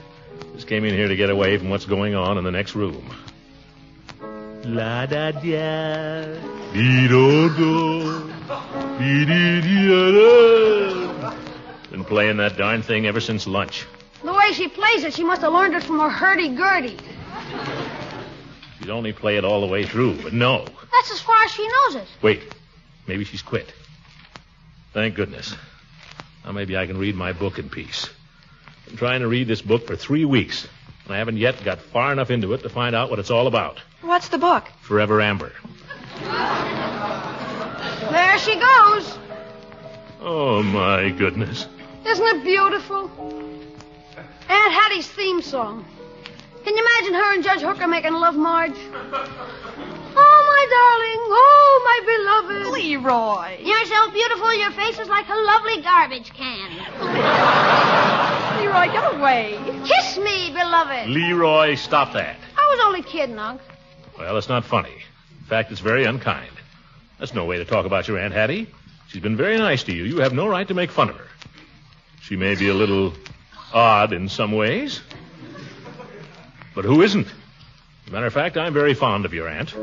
Just came in here to get away from what's going on in the next room. La da da, dee do do, dee dee dee da. Been playing that darn thing ever since lunch. The way she plays it, she must have learned it from her hurdy-gurdy. She'd only play it all the way through, but no. That's as far as she knows it. Wait, maybe she's quit. Thank goodness. Now maybe I can read my book in peace. I've been trying to read this book for 3 weeks, and I haven't yet got far enough into it to find out what it's all about. What's the book? Forever Amber. There she goes. Oh, my goodness. Isn't it beautiful? Aunt Hattie's theme song. Can you imagine her and Judge Hooker making love, Marge? Oh, my darling. Oh, my beloved. Leroy. You're so beautiful, your face is like a lovely garbage can. Leroy, get away. Kiss me, beloved. Leroy, stop that. I was only kidding, Unc. Well, it's not funny. In fact, it's very unkind. That's no way to talk about your Aunt Hattie. She's been very nice to you. You have no right to make fun of her. She may be a little odd in some ways, but who isn't? As a matter of fact, I'm very fond of your aunt.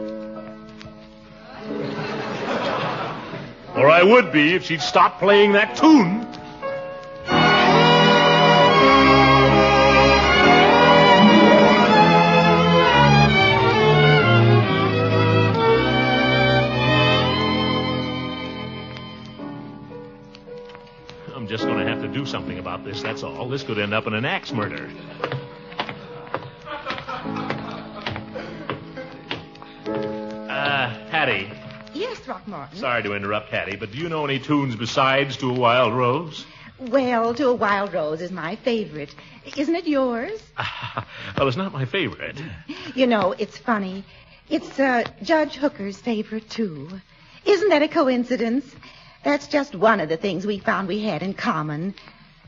Or I would be if she'd stop playing that tune. I'm just going to have to do something about this, that's all. This could end up in an axe murder. Hattie. Yes, Throckmorton. Sorry to interrupt, Hattie, but do you know any tunes besides To a Wild Rose? Well, To a Wild Rose is my favorite. Isn't it yours? Well, it's not my favorite. You know, it's funny. It's Judge Hooker's favorite, too. Isn't that a coincidence? That's just one of the things we found we had in common.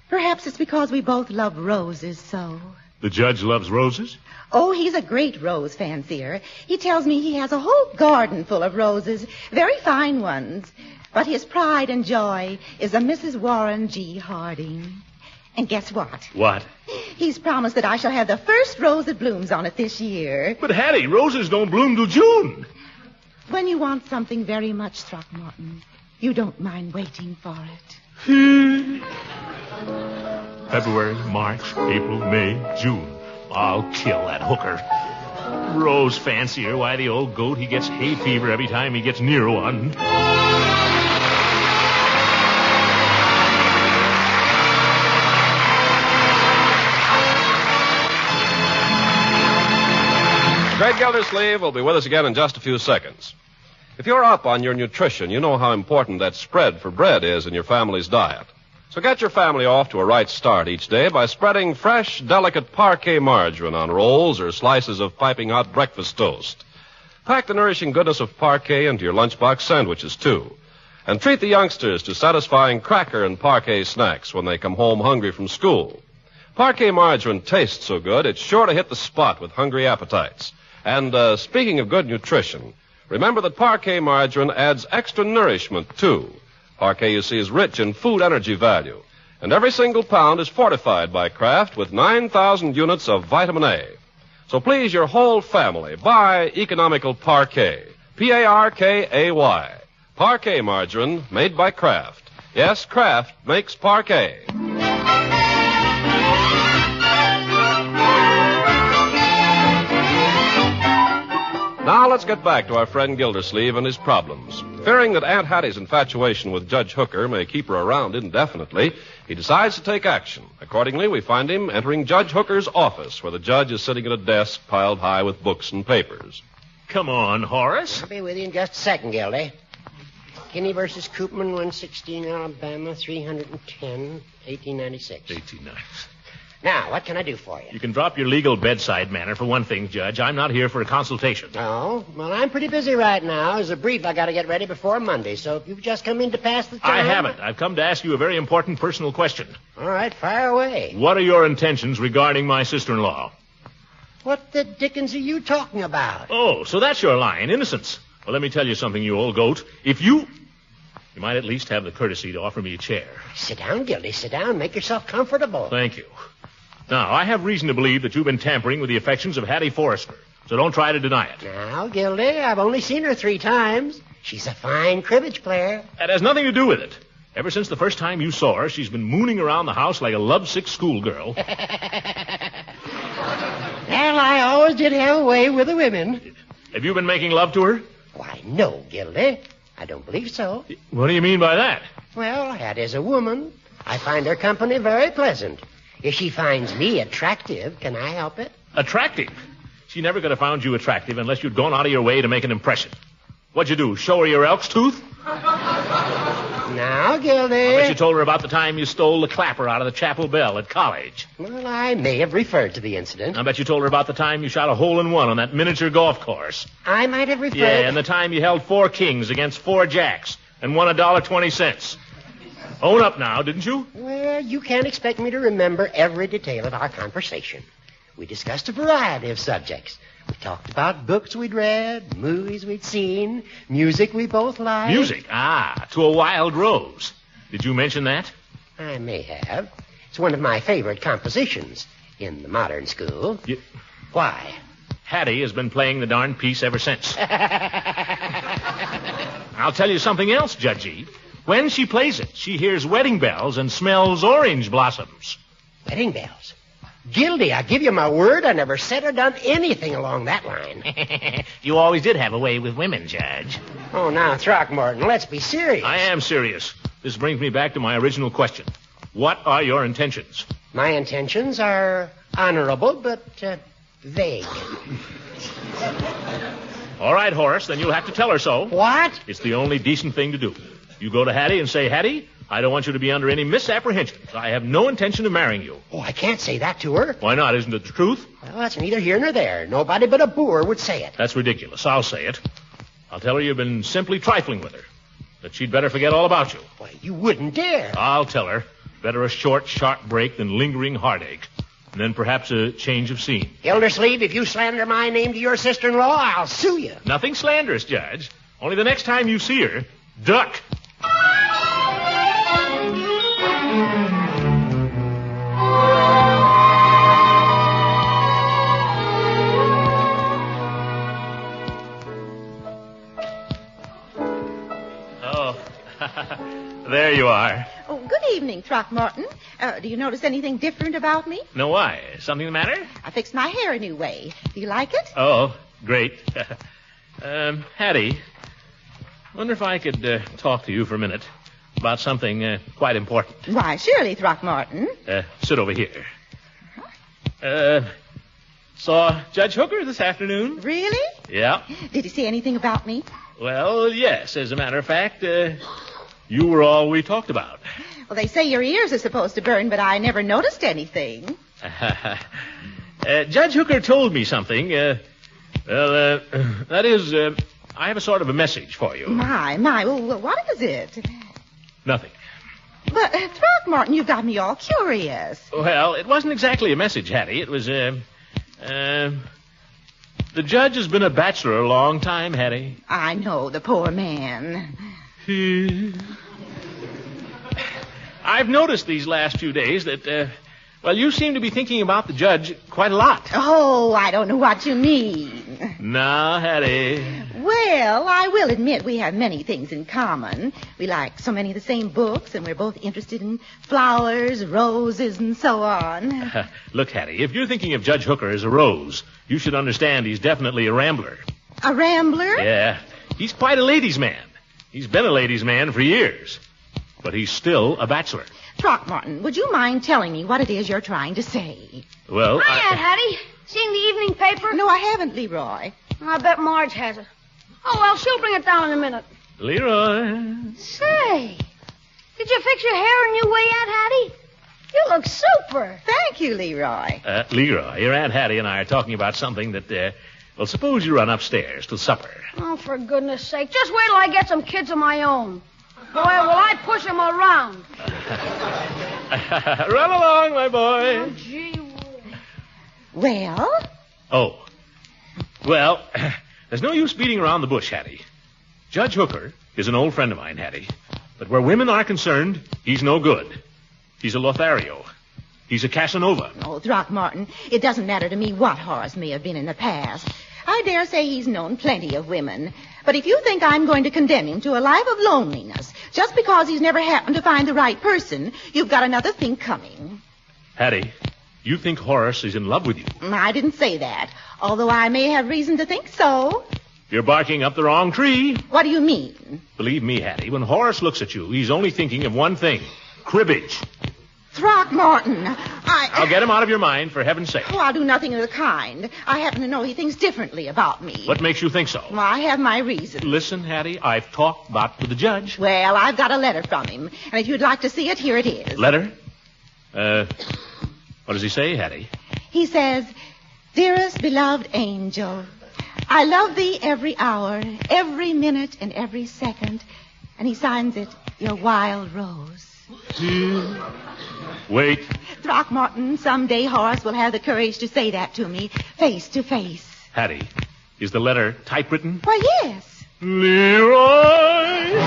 Perhaps it's because we both love roses so. The judge loves roses? Oh, he's a great rose fancier. He tells me he has a whole garden full of roses, very fine ones. But his pride and joy is a Mrs. Warren G. Harding. And guess what? What? He's promised that I shall have the first rose that blooms on it this year. But, Hattie, roses don't bloom till June. When you want something very much, Throckmorton, you don't mind waiting for it. February, March, April, May, June. I'll kill that Hooker. Rose fancier. Why, the old goat, he gets hay fever every time he gets near one. Greg Gildersleeve will be with us again in just a few seconds. If you're up on your nutrition, you know how important that spread for bread is in your family's diet. So get your family off to a right start each day by spreading fresh, delicate parquet margarine on rolls or slices of piping hot breakfast toast. Pack the nourishing goodness of parquet into your lunchbox sandwiches, too. And treat the youngsters to satisfying cracker and parquet snacks when they come home hungry from school. Parquet margarine tastes so good, it's sure to hit the spot with hungry appetites. And speaking of good nutrition, remember that parquet margarine adds extra nourishment, too. Parquet, you see, is rich in food energy value. And every single pound is fortified by Kraft with 9,000 units of vitamin A. So please, your whole family, buy economical Parquet. P-A-R-K-A-Y. Parquet margarine made by Kraft. Yes, Kraft makes Parquet. Now let's get back to our friend Gildersleeve and his problems. Fearing that Aunt Hattie's infatuation with Judge Hooker may keep her around indefinitely, he decides to take action. Accordingly, we find him entering Judge Hooker's office, where the judge is sitting at a desk piled high with books and papers. Come on, Horace. I'll be with you in just a second, Gildy. Kinney versus Koopman, 116, Alabama, 310, 1896. 1896. Now, what can I do for you? You can drop your legal bedside manner for one thing, Judge. I'm not here for a consultation. Oh, well, I'm pretty busy right now. There's a brief I got to get ready before Monday, so if you've just come in to pass the time... I haven't. I've come to ask you a very important personal question. All right, fire away. What are your intentions regarding my sister-in-law? What the dickens are you talking about? Oh, so that's your line, innocence. Well, let me tell you something, you old goat. If you might at least have the courtesy to offer me a chair. Sit down, Gildy. Sit down. Make yourself comfortable. Thank you. Now, I have reason to believe that you've been tampering with the affections of Hattie Forrester, so don't try to deny it. Now, Gildy, I've only seen her 3 times. She's a fine cribbage player. That has nothing to do with it. Ever since the first time you saw her, she's been mooning around the house like a lovesick schoolgirl. Well, I always did have a way with the women. Have you been making love to her? Why, no, Gildy. I don't believe so. What do you mean by that? Well, Hattie's a woman. I find her company very pleasant. If she finds me attractive, can I help it? Attractive? She never could have found you attractive unless you'd gone out of your way to make an impression. What'd you do, show her your elk's tooth? Now, Gildy. I bet you told her about the time you stole the clapper out of the chapel bell at college. Well, I may have referred to the incident. I bet you told her about the time you shot a hole-in-one on that miniature golf course. I might have referred... Yeah, and the time you held 4 kings against 4 jacks and won $1.20. Own up now, didn't you? Well, you can't expect me to remember every detail of our conversation. We discussed a variety of subjects. We talked about books we'd read, movies we'd seen, music we both liked. Music? Ah, To a Wild Rose. Did you mention that? I may have. It's one of my favorite compositions in the modern school. Why? Hattie has been playing the darn piece ever since. I'll tell you something else, Judgy. When she plays it, she hears wedding bells and smells orange blossoms. Wedding bells? Gildy, I give you my word, I never said or done anything along that line. You always did have a way with women, Judge. Oh, now, Throckmorton, let's be serious. I am serious. This brings me back to my original question. What are your intentions? My intentions are honorable, but vague. All right, Horace, then you'll have to tell her so. What? It's the only decent thing to do. You go to Hattie and say, Hattie, I don't want you to be under any misapprehensions. I have no intention of marrying you. Oh, I can't say that to her. Why not? Isn't it the truth? Well, that's neither here nor there. Nobody but a boor would say it. That's ridiculous. I'll say it. I'll tell her you've been simply trifling with her. That she'd better forget all about you. Why, you wouldn't dare. I'll tell her. Better a short, sharp break than lingering heartache. And then perhaps a change of scene. Gildersleeve, if you slander my name to your sister-in-law, I'll sue you. Nothing slanderous, Judge. Only the next time you see her, duck. There you are. Oh, good evening, Throckmorton. Do you notice anything different about me? No, why? Something the matter? I fixed my hair a new way. Do you like it? Oh, great. Hattie, wonder if I could talk to you for a minute about something quite important. Why, surely, Throckmorton. Sit over here. Saw Judge Hooker this afternoon. Really? Yeah. Did he say anything about me? Well, yes. As a matter of fact, you were all we talked about. Well, they say your ears are supposed to burn, but I never noticed anything. Judge Hooker told me something. That is, I have a sort of a message for you. My. Well, what is it? Nothing. But, Throckmorton, you've got me all curious. Well, it wasn't exactly a message, Hattie. It was, the judge has been a bachelor a long time, Hattie. I know, the poor man. I've noticed these last few days that, you seem to be thinking about the judge quite a lot. Oh, I don't know what you mean. No, Hattie. Well, I will admit we have many things in common. We like so many of the same books, and we're both interested in flowers, roses, and so on. Look, Hattie, if you're thinking of Judge Hooker as a rose, you should understand he's definitely a rambler. A rambler? Yeah. He's quite a ladies' man. He's been a ladies' man for years. But he's still a bachelor. Throckmorton, would you mind telling me what it is you're trying to say? Well, Hiya, Hattie. Seen the evening paper? No, I haven't, Leroy. I bet Marge has it. Oh, well, she'll bring it down in a minute. Leroy. Say, did you fix your hair a new way yet, Hattie? You look super. Thank you, Leroy. Leroy, your Aunt Hattie and I are talking about something that, suppose you run upstairs to supper. Oh, for goodness sake. Just wait till I get some kids of my own. Boy, will I push them around. Run along, my boy. Oh, gee. Well? Oh. Well, there's no use beating around the bush, Hattie. Judge Hooker is an old friend of mine, Hattie. But where women are concerned, he's no good. He's a Lothario. He's a Casanova. Oh, Throckmorton, it doesn't matter to me what Horace may have been in the past. I dare say he's known plenty of women. But if you think I'm going to condemn him to a life of loneliness just because he's never happened to find the right person, you've got another thing coming. Hattie, you think Horace is in love with you? I didn't say that, although I may have reason to think so. You're barking up the wrong tree. What do you mean? Believe me, Hattie, when Horace looks at you, he's only thinking of one thing. Cribbage. Throckmorton, I'll get him out of your mind, for heaven's sake. Oh, I'll do nothing of the kind. I happen to know he thinks differently about me. What makes you think so? Well, I have my reasons. Listen, Hattie, I've talked that to the judge. Well, I've got a letter from him, and if you'd like to see it, here it is. Letter? What does he say, Hattie? He says, "Dearest beloved angel, I love thee every hour, every minute, and every second." And he signs it, "Your Wild Rose." Wait. Throckmorton, someday Horace will have the courage to say that to me, face to face. Hattie, is the letter typewritten? Why, yes. Leroy!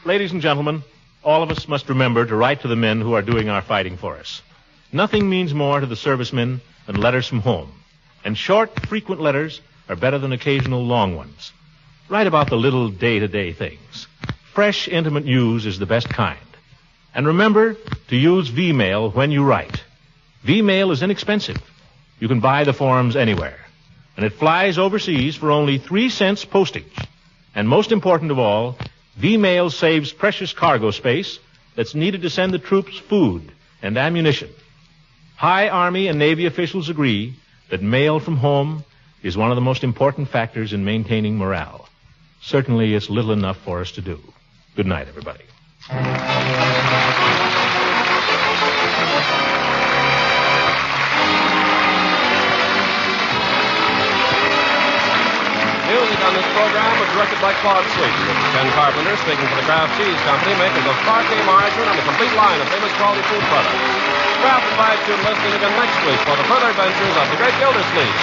Ladies and gentlemen, all of us must remember to write to the men who are doing our fighting for us. Nothing means more to the servicemen than letters from home. And short, frequent letters are better than occasional long ones. Write about the little day-to-day things. Fresh, intimate news is the best kind. And remember to use V-mail when you write. V-mail is inexpensive. You can buy the forms anywhere. And it flies overseas for only 3 cents postage. And most important of all, V-mail saves precious cargo space that's needed to send the troops food and ammunition. High Army and Navy officials agree that mail from home is one of the most important factors in maintaining morale. Certainly, it's little enough for us to do. Good night, everybody. Music on this program was directed by Claude Sweeten. This is Ken Carpenter speaking for the Kraft Cheese Company, makers of parquet margarine and a complete line of famous quality food products. Kraft invites you to listen again next week for the further adventures of the great Gildersleeve.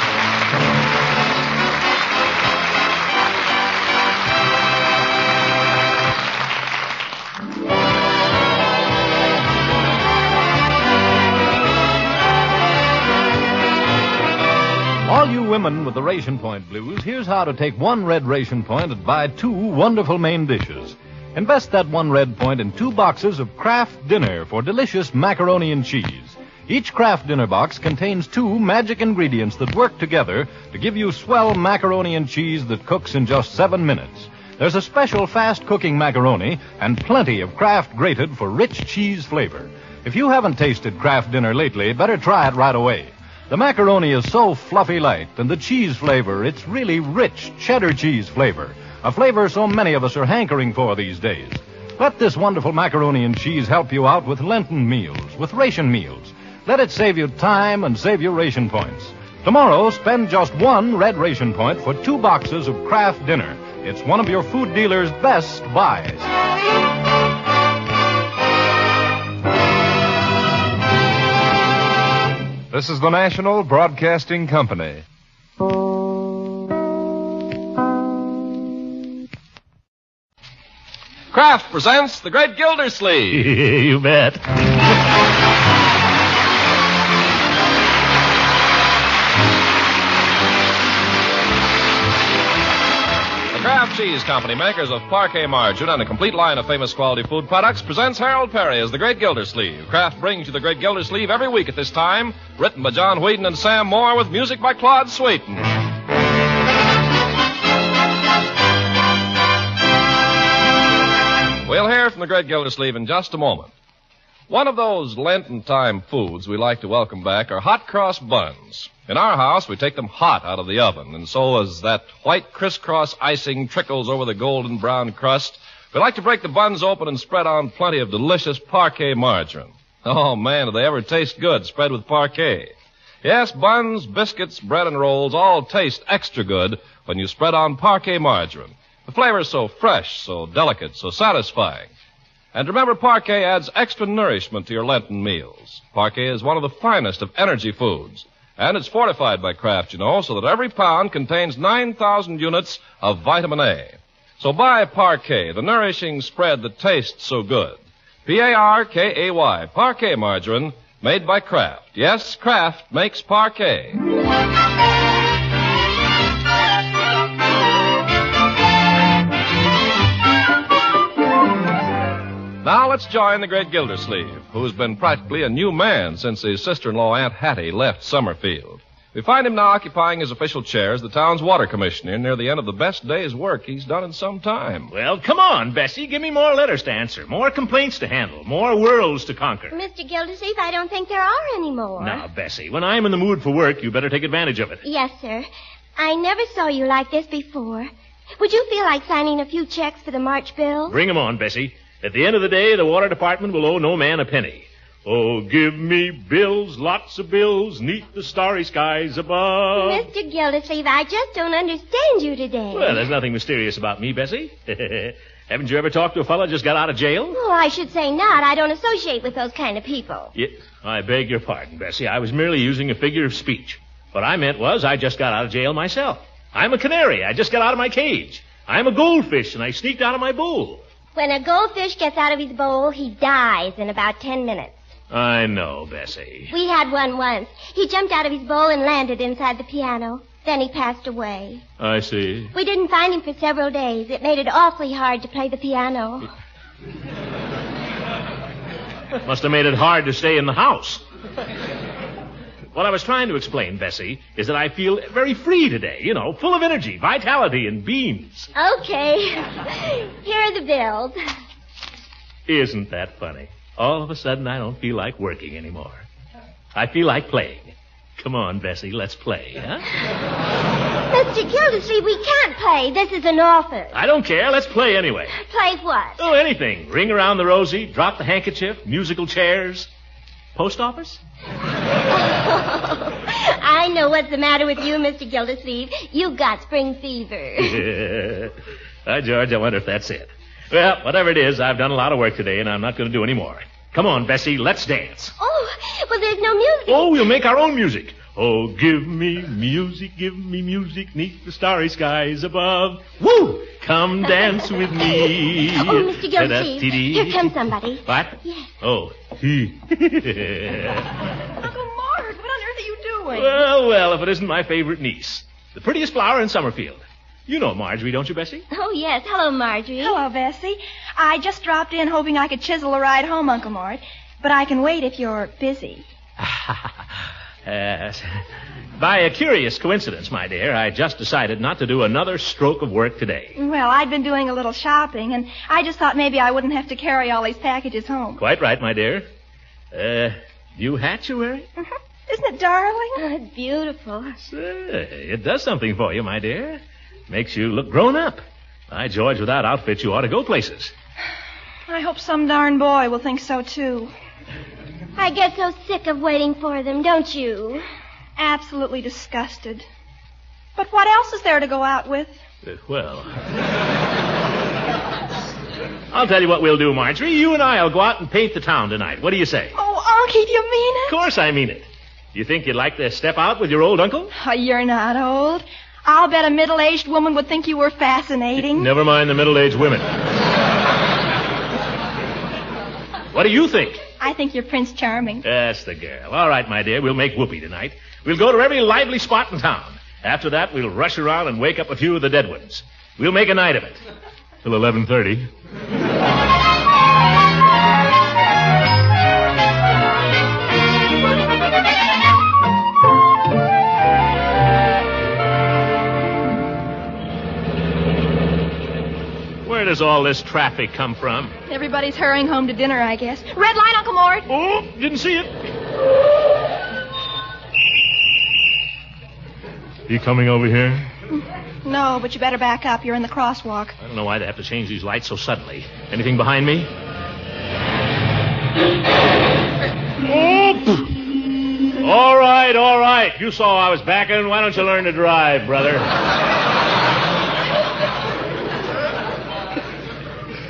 All you women with the Ration Point blues, here's how to take 1 red Ration Point and buy 2 wonderful main dishes. Invest that 1 red point in 2 boxes of Kraft Dinner for delicious macaroni and cheese. Each Kraft Dinner box contains 2 magic ingredients that work together to give you swell macaroni and cheese that cooks in just 7 minutes. There's a special fast-cooking macaroni and plenty of Kraft grated for rich cheese flavor. If you haven't tasted Kraft Dinner lately, better try it right away. The macaroni is so fluffy light, and the cheese flavor, it's really rich cheddar cheese flavor, a flavor so many of us are hankering for these days. Let this wonderful macaroni and cheese help you out with Lenten meals, with ration meals. Let it save you time and save you ration points. Tomorrow, spend just 1 red ration point for 2 boxes of Kraft Dinner. It's one of your food dealer's best buys. This is the National Broadcasting Company. Kraft presents The Great Gildersleeve. You bet. The Kraft Cheese Company, makers of parquet margarine and a complete line of famous quality food products, presents Harold Perry as The Great Gildersleeve. Kraft brings you The Great Gildersleeve every week at this time, written by John Whedon and Sam Moore with music by Claude Sweeten. We'll hear from the great Gildersleeve in just a moment. One of those Lenten-time foods we like to welcome back are hot cross buns. In our house, we take them hot out of the oven, and so as that white crisscross icing trickles over the golden brown crust, we like to break the buns open and spread on plenty of delicious parquet margarine. Oh, man, do they ever taste good spread with parquet. Yes, buns, biscuits, bread, and rolls all taste extra good when you spread on parquet margarine. The flavor's so fresh, so delicate, so satisfying. And remember, parquet adds extra nourishment to your Lenten meals. Parquet is one of the finest of energy foods. And it's fortified by Kraft, you know, so that every pound contains 9,000 units of vitamin A. So buy Parquet, the nourishing spread that tastes so good. Parkay, Parquet margarine, made by Kraft. Yes, Kraft makes Parquet. Now let's join the great Gildersleeve, who's been practically a new man since his sister-in-law, Aunt Hattie, left Summerfield. We find him now occupying his official chair as the town's water commissioner near the end of the best day's work he's done in some time. Well, come on, Bessie. Give me more letters to answer, more complaints to handle, more worlds to conquer. Mr. Gildersleeve, I don't think there are any more. Now, Bessie, when I'm in the mood for work, you better take advantage of it. Yes, sir. I never saw you like this before. Would you feel like signing a few checks for the March bills? Bring 'em on, Bessie. At the end of the day, the water department will owe no man a penny. Oh, give me bills, lots of bills, neath the starry skies above. Mr. Gildersleeve, I just don't understand you today. Well, there's nothing mysterious about me, Bessie. Haven't you ever talked to a fellow just got out of jail? Oh, I should say not. I don't associate with those kind of people. Yeah, I beg your pardon, Bessie. I was merely using a figure of speech. What I meant was I just got out of jail myself. I'm a canary. I just got out of my cage. I'm a goldfish, and I sneaked out of my bowl. When a goldfish gets out of his bowl, he dies in about 10 minutes. I know, Bessie. We had one once. He jumped out of his bowl and landed inside the piano. Then he passed away. I see. We didn't find him for several days. It made it awfully hard to play the piano. Must have made it hard to stay in the house. What I was trying to explain, Bessie, is that I feel very free today, you know, full of energy, vitality, and beans. Okay. Here are the bills. Isn't that funny? All of a sudden, I don't feel like working anymore. I feel like playing. Come on, Bessie, let's play, huh? Mr. Gildersleeve, we can't play. This is an office. I don't care. Let's play anyway. Play what? Oh, anything. Ring around the rosy, drop the handkerchief, musical chairs. Post office? I know what's the matter with you, Mr. Gildersleeve. You've got spring fever. By George, I wonder if that's it. Well, whatever it is, I've done a lot of work today, and I'm not going to do any more. Come on, Bessie, let's dance. Oh, well, there's no music. Oh, we'll make our own music. Oh, give me music, neath the starry skies above. Woo! Come dance with me. Oh, Mr. Gildersleeve, here comes somebody. What? Yes. Oh, he. Uncle Mort, what on earth are you doing? Well, if it isn't my favorite niece. The prettiest flower in Summerfield. You know Marjorie, don't you, Bessie? Oh, yes. Hello, Marjorie. Hello, Bessie. I just dropped in hoping I could chisel a ride home, Uncle Mort. But I can wait if you're busy. By a curious coincidence, my dear, I just decided not to do another stroke of work today. Well, I'd been doing a little shopping, and I just thought maybe I wouldn't have to carry all these packages home. Quite right, my dear. New hat you're wearing? Mm-hmm. Isn't it darling? Oh, it's beautiful. Say, it does something for you, my dear. Makes you look grown up. By George, with that outfit, you ought to go places. I hope some darn boy will think so, too. I get so sick of waiting for them, don't you? Absolutely disgusted. But what else is there to go out with? Well, I'll tell you what we'll do, Marjorie. You and I'll go out and paint the town tonight. What do you say? Oh, Unky, do you mean it? Of course I mean it. You think you'd like to step out with your old uncle? Oh, you're not old. I'll bet a middle-aged woman would think you were fascinating. Never mind the middle-aged women. What do you think? I think you're Prince Charming. That's the girl. All right, my dear, we'll make whoopee tonight. We'll go to every lively spot in town. After that, we'll rush around and wake up a few of the dead ones. We'll make a night of it. Till 11:30. Where does all this traffic come from? Everybody's hurrying home to dinner, I guess. Red light, Uncle Mort. Oh, didn't see it. You coming over here? No, but you better back up. You're in the crosswalk. I don't know why they have to change these lights so suddenly. Anything behind me? All right. You saw I was backing. Why don't you learn to drive, brother?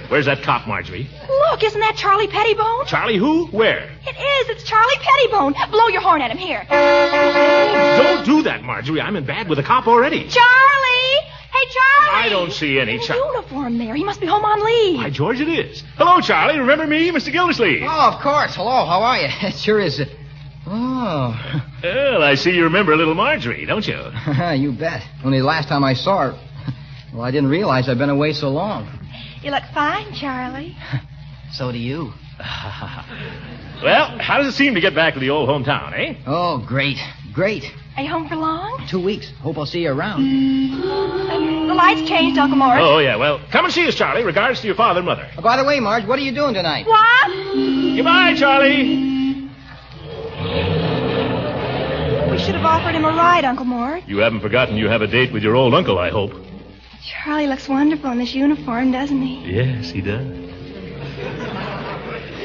Where's that cop, Marjorie? Look, isn't that Charlie Pettibone? Charlie who? Where? It is. It's Charlie Pettibone. Blow your horn at him here. Don't do that, Marjorie. I'm in bad with a cop already. Charlie! Hey, Charlie! I don't see any Charlie. Uniform there. He must be home on leave. By George, it is. Hello, Charlie. Remember me, Mr. Gildersleeve? Oh, of course. Hello. How are you? It sure is. Oh. Well, I see you remember little Marjorie, don't you? You bet. Only the last time I saw her. Well, I didn't realize I'd been away so long. You look fine, Charlie. So do you. Well, how does it seem to get back to the old hometown, eh? Oh, great. Great. Are you home for long? 2 weeks. Hope I'll see you around. The lights changed, Uncle Mort. Oh, yeah. Well, come and see us, Charlie. Regards to your father and mother. Oh, by the way, Marge, what are you doing tonight? What? Goodbye, Charlie. We should have offered him a ride, Uncle Mort. You haven't forgotten you have a date with your old uncle, I hope. Charlie looks wonderful in this uniform, doesn't he? Yes, he does.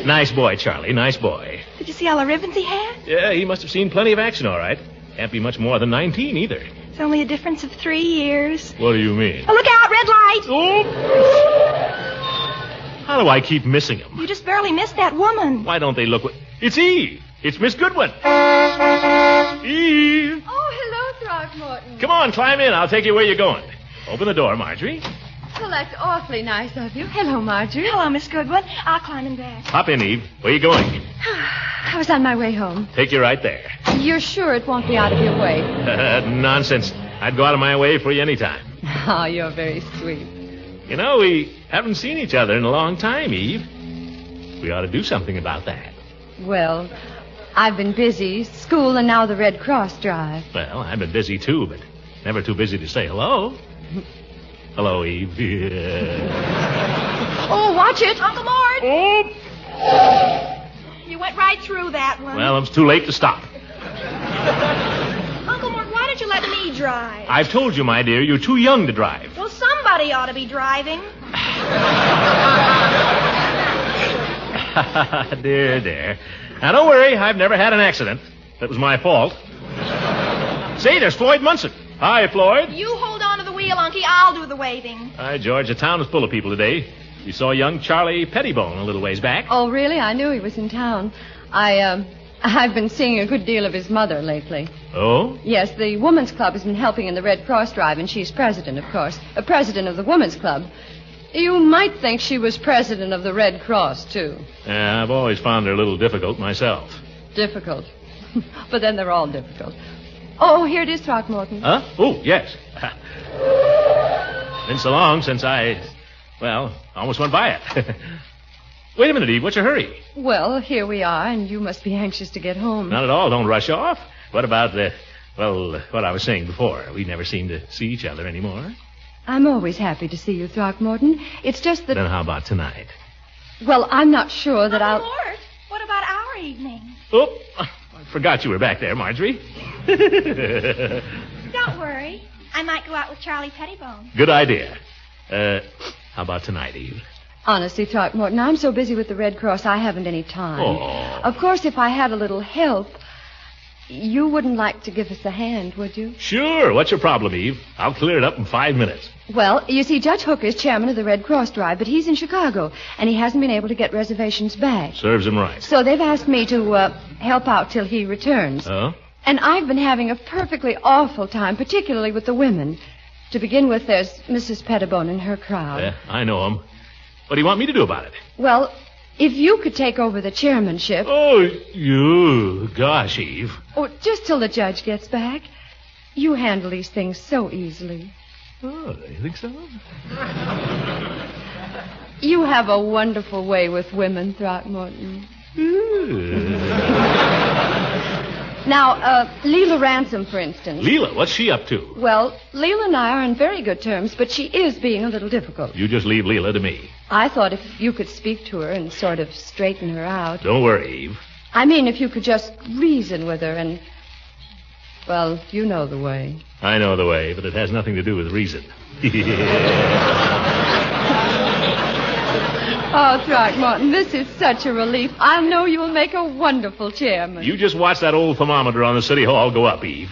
Nice boy, Charlie. Nice boy. Did you see all the ribbons he had? Yeah, he must have seen plenty of action, all right. Can't be much more than 19, either. It's only a difference of 3 years. What do you mean? Oh, look out, red light! Oh! How do I keep missing him? You just barely missed that woman. Why don't they look... It's Eve. It's Miss Goodwin. Eve. Oh, hello, Throckmorton. Come on, climb in. I'll take you where you're going. Open the door, Marjorie. Well, that's awfully nice of you. Hello, Marjorie. Hello, Miss Goodwin. I'll climb in back. Hop in, Eve. Where you going? I was on my way home. Take you right there. You're sure it won't be out of your way? Nonsense. I'd go out of my way for you any time. Oh, you're very sweet. You know, we haven't seen each other in a long time, Eve. We ought to do something about that. Well, I've been busy. School and now the Red Cross drive. Well, I've been busy, too, but never too busy to say hello. Hello, Eve. Oh, watch it. Uncle Mort. Oh. You went right through that one. Well, it's too late to stop. Uncle Mort, why don't you let me drive? I've told you, my dear, you're too young to drive. Well, somebody ought to be driving. Dear. Now, don't worry. I've never had an accident. That was my fault. Say, there's Floyd Munson. Hi, Floyd. You hold on to the wheel, Unky. I'll do the waving. Hi, George. The town is full of people today. You saw young Charlie Pettibone a little ways back. Oh, really? I knew he was in town. I've been seeing a good deal of his mother lately. Oh? Yes, the Women's Club has been helping in the Red Cross drive, and she's president, of course. A president of the Women's Club. You might think she was president of the Red Cross, too. Yeah, I've always found her a little difficult myself. Difficult. But then they're all difficult. Oh, here it is, Throckmorton. Huh? Oh, yes. Been so long since almost went by it. Wait a minute, Eve. What's your hurry? Well, here we are, and you must be anxious to get home. Not at all. Don't rush off. What about what I was saying before? We never seem to see each other anymore. I'm always happy to see you, Throckmorton. It's just that... Then how about tonight? Well, I'm not sure that I'll... Mort, what about our evening? Oh, I forgot you were back there, Marjorie. Don't worry. I might go out with Charlie Pettibone. Good idea. How about tonight, Eve? Honestly, Throckmorton, I'm so busy with the Red Cross, I haven't any time. Oh. Of course, if I had a little help, you wouldn't like to give us a hand, would you? Sure. What's your problem, Eve? I'll clear it up in 5 minutes. Well, you see, Judge Hooker's chairman of the Red Cross drive, but he's in Chicago, and he hasn't been able to get reservations back. Serves him right. So they've asked me to help out till he returns. Oh? And I've been having a perfectly awful time, particularly with the women. To begin with, there's Mrs. Pettibone and her crowd. Yeah, I know him. What do you want me to do about it? Well, if you could take over the chairmanship... Oh, you... Gosh, Eve. Oh, just till the judge gets back. You handle these things so easily. Oh, you think so? You have a wonderful way with women, Throckmorton. Now, Leela Ransom, for instance. Leela, what's she up to? Well, Leela and I are on very good terms, but she is being a little difficult. You just leave Leela to me. I thought if you could speak to her and sort of straighten her out. Don't worry, Eve. I mean, if you could just reason with her and... Well, you know the way. I know the way, but it has nothing to do with reason. Oh, Throckmorton, this is such a relief. I know you'll make a wonderful chairman. You just watch that old thermometer on the city hall go up, Eve.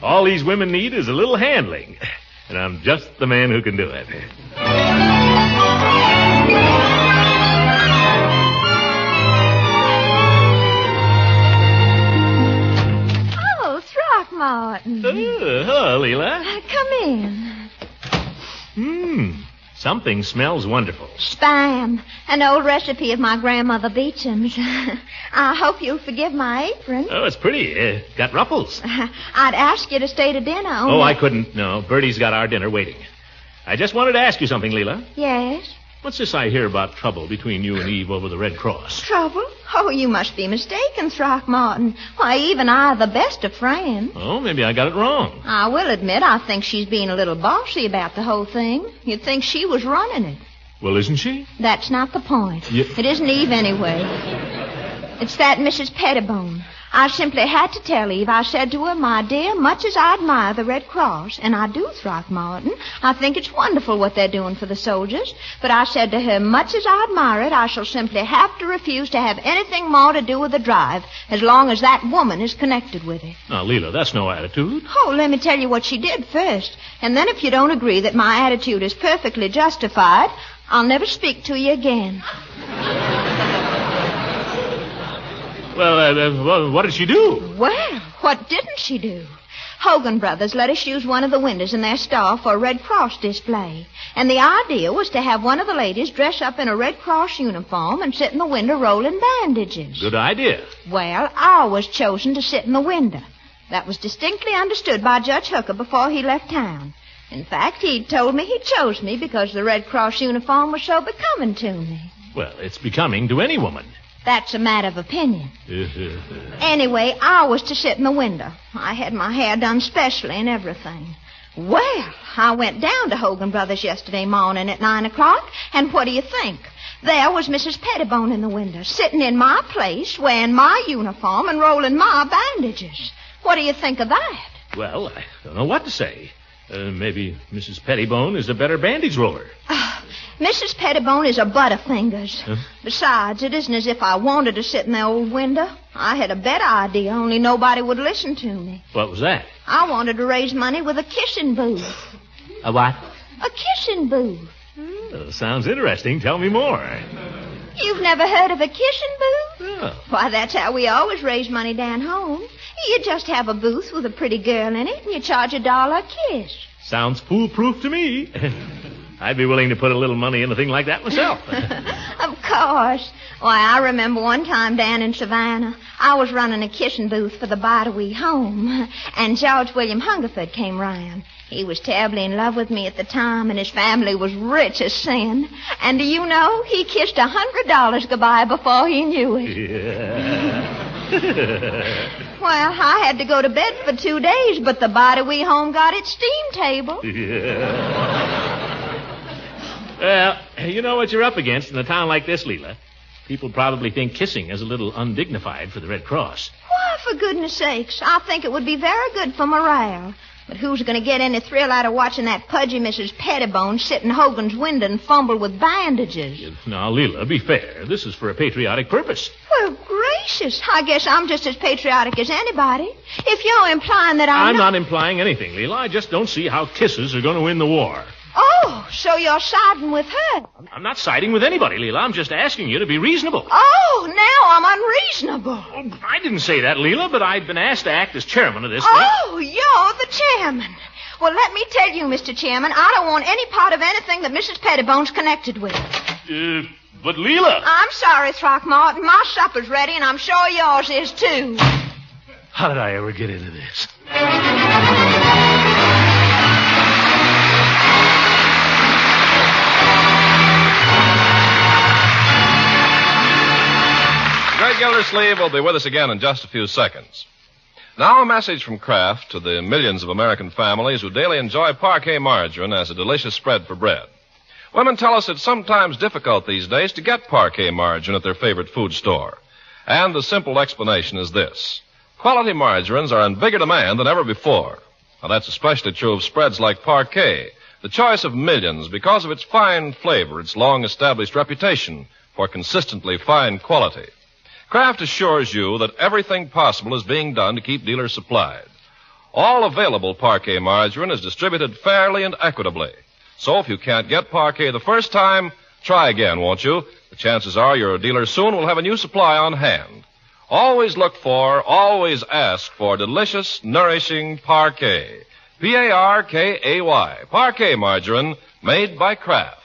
All these women need is a little handling. And I'm just the man who can do it. Oh, Throckmorton. Hello, Leela. Come in. Something smells wonderful. Spam, an old recipe of my grandmother Beecham's. I hope you'll forgive my apron. Oh, it's pretty. Got ruffles. I'd ask you to stay to dinner. Oh, I couldn't. No, Bertie's got our dinner waiting. I just wanted to ask you something, Leela. Yes? What's this I hear about trouble between you and Eve over the Red Cross? Trouble? Oh, you must be mistaken, Throckmorton. Why, Eve and I are the best of friends. Oh, maybe I got it wrong. I will admit I think she's being a little bossy about the whole thing. You'd think she was running it. Well, isn't she? That's not the point. It isn't Eve anyway. It's that Mrs. Pettibone. I simply had to tell Eve. I said to her, my dear, much as I admire the Red Cross, and I do, Throckmorton, I think it's wonderful what they're doing for the soldiers, but I said to her, much as I admire it, I shall simply have to refuse to have anything more to do with the drive as long as that woman is connected with it. Now, Leela, that's no attitude. Oh, let me tell you what she did first. And then if you don't agree that my attitude is perfectly justified, I'll never speak to you again. Well, what did she do? Well, what didn't she do? Hogan Brothers let us use one of the windows in their store for a Red Cross display. And the idea was to have one of the ladies dress up in a Red Cross uniform and sit in the window rolling bandages. Good idea. Well, I was chosen to sit in the window. That was distinctly understood by Judge Hooker before he left town. In fact, he told me he chose me because the Red Cross uniform was so becoming to me. Well, it's becoming to any woman. That's a matter of opinion. Anyway, I was to sit in the window. I had my hair done specially and everything. Well, I went down to Hogan Brothers yesterday morning at 9 o'clock, and what do you think? There was Mrs. Pettibone in the window, sitting in my place, wearing my uniform and rolling my bandages. What do you think of that? Well, I don't know what to say. Maybe Mrs. Pettibone is a better bandage roller. Mrs. Pettibone is a butterfingers. Huh? Besides, it isn't as if I wanted to sit in the old window. I had a better idea, only nobody would listen to me. What was that? I wanted to raise money with a kissing booth. A what? A kissing booth. Oh, sounds interesting. Tell me more. You've never heard of a kissing booth? Oh. Why, that's how we always raise money down home. You just have a booth with a pretty girl in it, and you charge $1 a kiss. Sounds foolproof to me. I'd be willing to put a little money in a thing like that myself. Of course. Why, I remember one time down in Savannah, I was running a kissing booth for the Bidewee home, and George William Hungerford came round. He was terribly in love with me at the time, and his family was rich as sin. And do you know, he kissed $100 goodbye before he knew it. Yeah. Well, I had to go to bed for 2 days, but the Bidewee home got its steam table. Yeah. Well, you know what you're up against in a town like this, Leela. People probably think kissing is a little undignified for the Red Cross. Why, for goodness sakes, I think it would be very good for morale. But who's going to get any thrill out of watching that pudgy Mrs. Pettibone sit in Hogan's window and fumble with bandages? Now, Leela, be fair. This is for a patriotic purpose. Well, gracious. I guess I'm just as patriotic as anybody. If you're implying that I'm not implying anything, Leela. I just don't see how kisses are going to win the war. Oh, so you're siding with her. I'm not siding with anybody, Leela. I'm just asking you to be reasonable. Oh, now I'm unreasonable. Oh, I didn't say that, Leela, but I've been asked to act as chairman of this thing. Oh, you're the chairman. Well, let me tell you, Mr. Chairman, I don't want any part of anything that Mrs. Pettibone's connected with. But Leela... I'm sorry, Throckmorton. My supper's ready, and I'm sure yours is, too. How did I ever get into this? Greg Gildersleeve will be with us again in just a few seconds. Now a message from Kraft to the millions of American families who daily enjoy parquet margarine as a delicious spread for bread. Women tell us it's sometimes difficult these days to get parquet margarine at their favorite food store. And the simple explanation is this. Quality margarines are in bigger demand than ever before. Now that's especially true of spreads like parquet, the choice of millions because of its fine flavor, its long-established reputation for consistently fine quality. Kraft assures you that everything possible is being done to keep dealers supplied. All available parquet margarine is distributed fairly and equitably. So if you can't get parquet the first time, try again, won't you? The chances are your dealer soon will have a new supply on hand. Always look for, always ask for delicious, nourishing parquet. P-A-R-K-A-Y. Parquet margarine made by Kraft.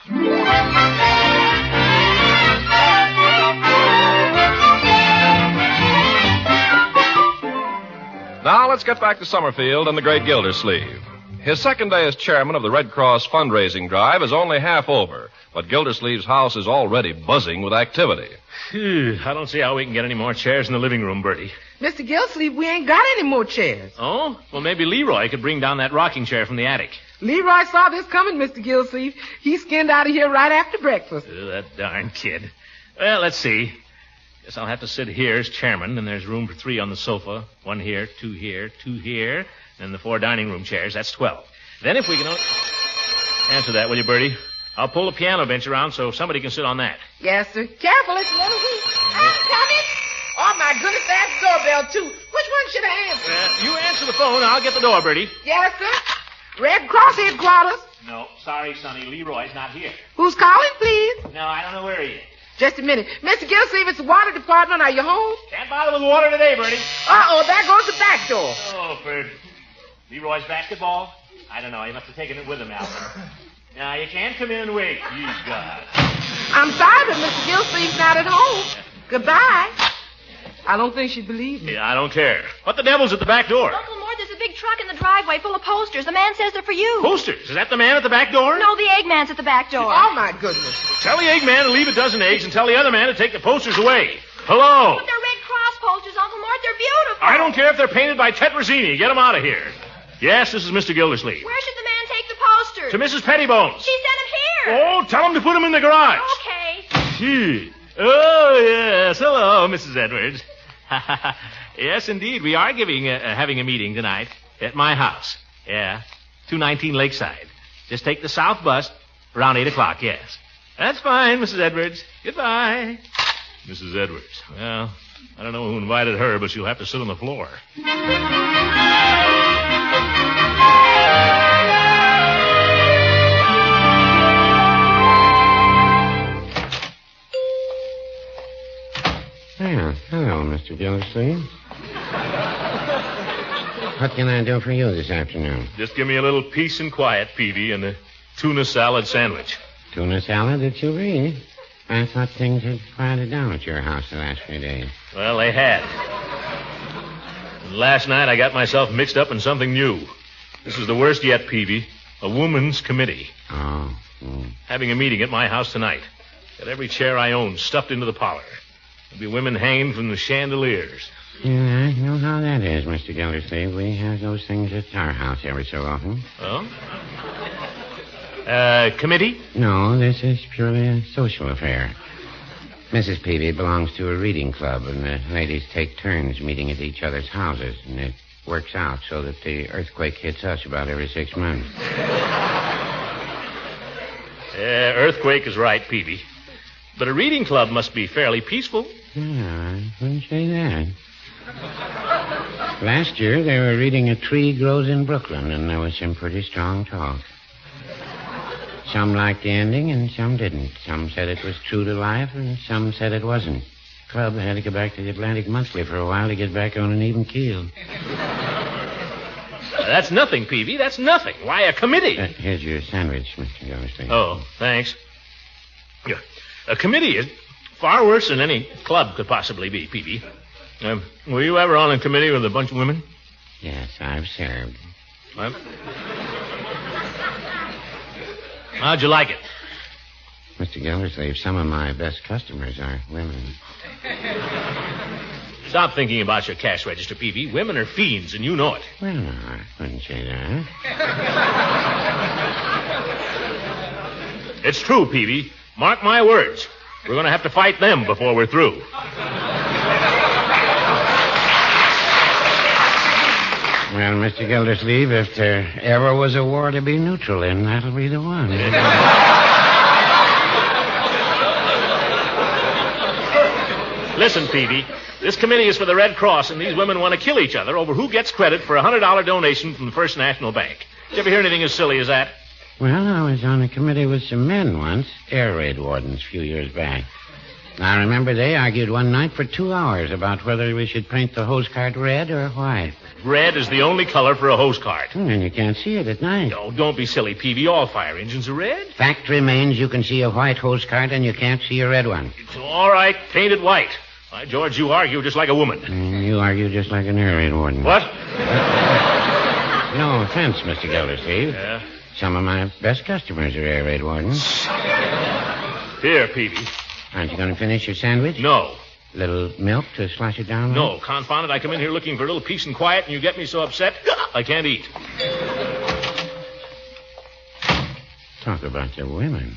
Now let's get back to Summerfield and the great Gildersleeve. His second day as chairman of the Red Cross fundraising drive is only half over, but Gildersleeve's house is already buzzing with activity. I don't see how we can get any more chairs in the living room, Bertie. Mr. Gildersleeve, we ain't got any more chairs. Oh? Well, maybe Leroy could bring down that rocking chair from the attic. Leroy saw this coming, Mr. Gildersleeve. He skinned out of here right after breakfast. That darn kid. Well, let's see. Guess I'll have to sit here as chairman, and there's room for 3 on the sofa. 1 here, 2 here, 2 here, and the 4 dining room chairs. That's 12. Then if we can... Answer that, will you, Bertie? I'll pull the piano bench around so somebody can sit on that. Yes, sir. Careful, it's a little weak. I'm coming. Oh, my goodness, that's doorbell, too. Which one should I answer? You answer the phone, and I'll get the door, Bertie. Yes, sir. Red Cross headquarters. No, sorry, Sonny. Leroy's not here. Who's calling, please? No, I don't know where he is. Just a minute. Mr. Gildersleeve, it's the water department. Are you home? Can't bother with water today, Bertie. Uh-oh, there goes the back door. Oh, for Leroy's basketball? I don't know. He must have taken it with him, Alvin. Now, you can't come in and wait. You God. I'm sorry, but Mr. Gildersleeve's not at home. Goodbye. I don't think she'd believe me. Yeah, I don't care. What the devil's at the back door? Uncle Mort, there's a big truck in the driveway full of posters. The man says they're for you. Posters? Is that the man at the back door? No, the Eggman's at the back door. Oh, my goodness. Tell the Eggman to leave a dozen eggs and tell the other man to take the posters away. Hello? But they're Red Cross posters, Uncle Mort. They're beautiful. I don't care if they're painted by Tetrazzini. Get them out of here. Yes, this is Mr. Gildersleeve. Where should the man take the posters? To Mrs. Pettibone's. She sent them here. Oh, tell him to put them in the garage. Okay. Gee. Oh, yes. Hello, Mrs. Edwards. Yes, indeed. We are having a meeting tonight at my house. Yeah. 219 Lakeside. Just take the south bus around 8 o'clock, yes. That's fine, Mrs. Edwards. Goodbye. Mrs. Edwards. Well, I don't know who invited her, but she'll have to sit on the floor. Well, hello, Mr. Gildersleeve. What can I do for you this afternoon? Just give me a little peace and quiet, Peavy, and a tuna salad sandwich. Tuna salad at you, really? I thought things had quieted down at your house the last few days. Well, they had. And last night I got myself mixed up in something new. This is the worst yet, Peavy. A woman's committee. Oh. Having a meeting at my house tonight. Got every chair I own stuffed into the parlor. There'll be women hanging from the chandeliers. Yeah, I know how that is, Mr. Gildersleeve. We have those things at our house every so often. Oh? Committee? No, this is purely a social affair. Mrs. Peavy belongs to a reading club, and the ladies take turns meeting at each other's houses, and it works out so that the earthquake hits us about every 6 months. Earthquake is right, Peavy. But a reading club must be fairly peaceful. Yeah, I wouldn't say that. Last year, they were reading A Tree Grows in Brooklyn, and there was some pretty strong talk. Some liked the ending, and some didn't. Some said it was true to life, and some said it wasn't. The club had to go back to the Atlantic Monthly for a while to get back on an even keel. That's nothing, Peavy. That's nothing. Why, a committee? Here's your sandwich, Mr. Gildersleeve. Oh, thanks. Yeah. A committee is far worse than any club could possibly be, Peavy. Were you ever on a committee with a bunch of women? Yes, I've served. What? How'd you like it? Mr. Gildersleeve, some of my best customers are women. Stop thinking about your cash register, Peavy. Women are fiends, and you know it. Well, no, I wouldn't say that. It's true, Peavy. Mark my words. We're going to have to fight them before we're through. Well, Mr. Gildersleeve, if there ever was a war to be neutral in, that'll be the one. Listen, Peavy. This committee is for the Red Cross, and these women want to kill each other over who gets credit for a $100 donation from the First National Bank. Did you ever hear anything as silly as that? Well, I was on a committee with some men once, air raid wardens, a few years back. I remember they argued one night for 2 hours about whether we should paint the hose cart red or white. Red is the only color for a hose cart. And you can't see it at night. No, don't be silly, Peavy. All fire engines are red. Fact remains, you can see a white hose cart and you can't see a red one. All right, paint it white. By George, you argue just like a woman. You argue just like an air raid warden. What? No offense, Mr. Gildersleeve. Yeah? Some of my best customers are air raid wardens. Here, Peavy. Aren't you going to finish your sandwich? No. Little milk to slosh it down with? No, confound it. I come in here looking for a little peace and quiet, and you get me so upset, I can't eat. Talk about the women.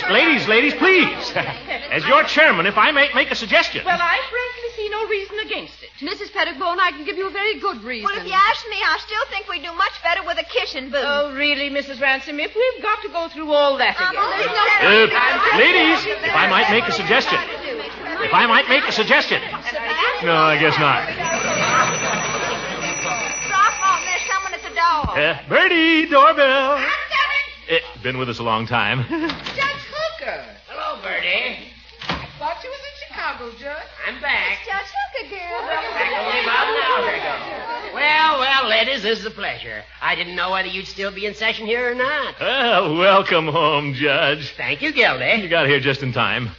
Ladies, please. As your chairman, if I may make a suggestion. Well, I frankly see no reason against it. Mrs. Pettibone, I can give you a very good reason. Well, if you ask me, I still think we do much better with a kissing booth. Oh, really, Mrs. Ransom? If we've got to go through all that again. Ladies, if I might make a suggestion. No, I guess not. Throckmorton, there's someone at the door. Bertie, doorbell. Been with us a long time. Judge Hooker. Hello, Bertie. I thought you was in Chicago, Judge. I'm back. It's Judge Hooker, girl. Back only about an hour ago. Well, ladies, this is a pleasure. I didn't know whether you'd still be in session here or not. Well, welcome home, Judge. Thank you, Gildy. You got here just in time.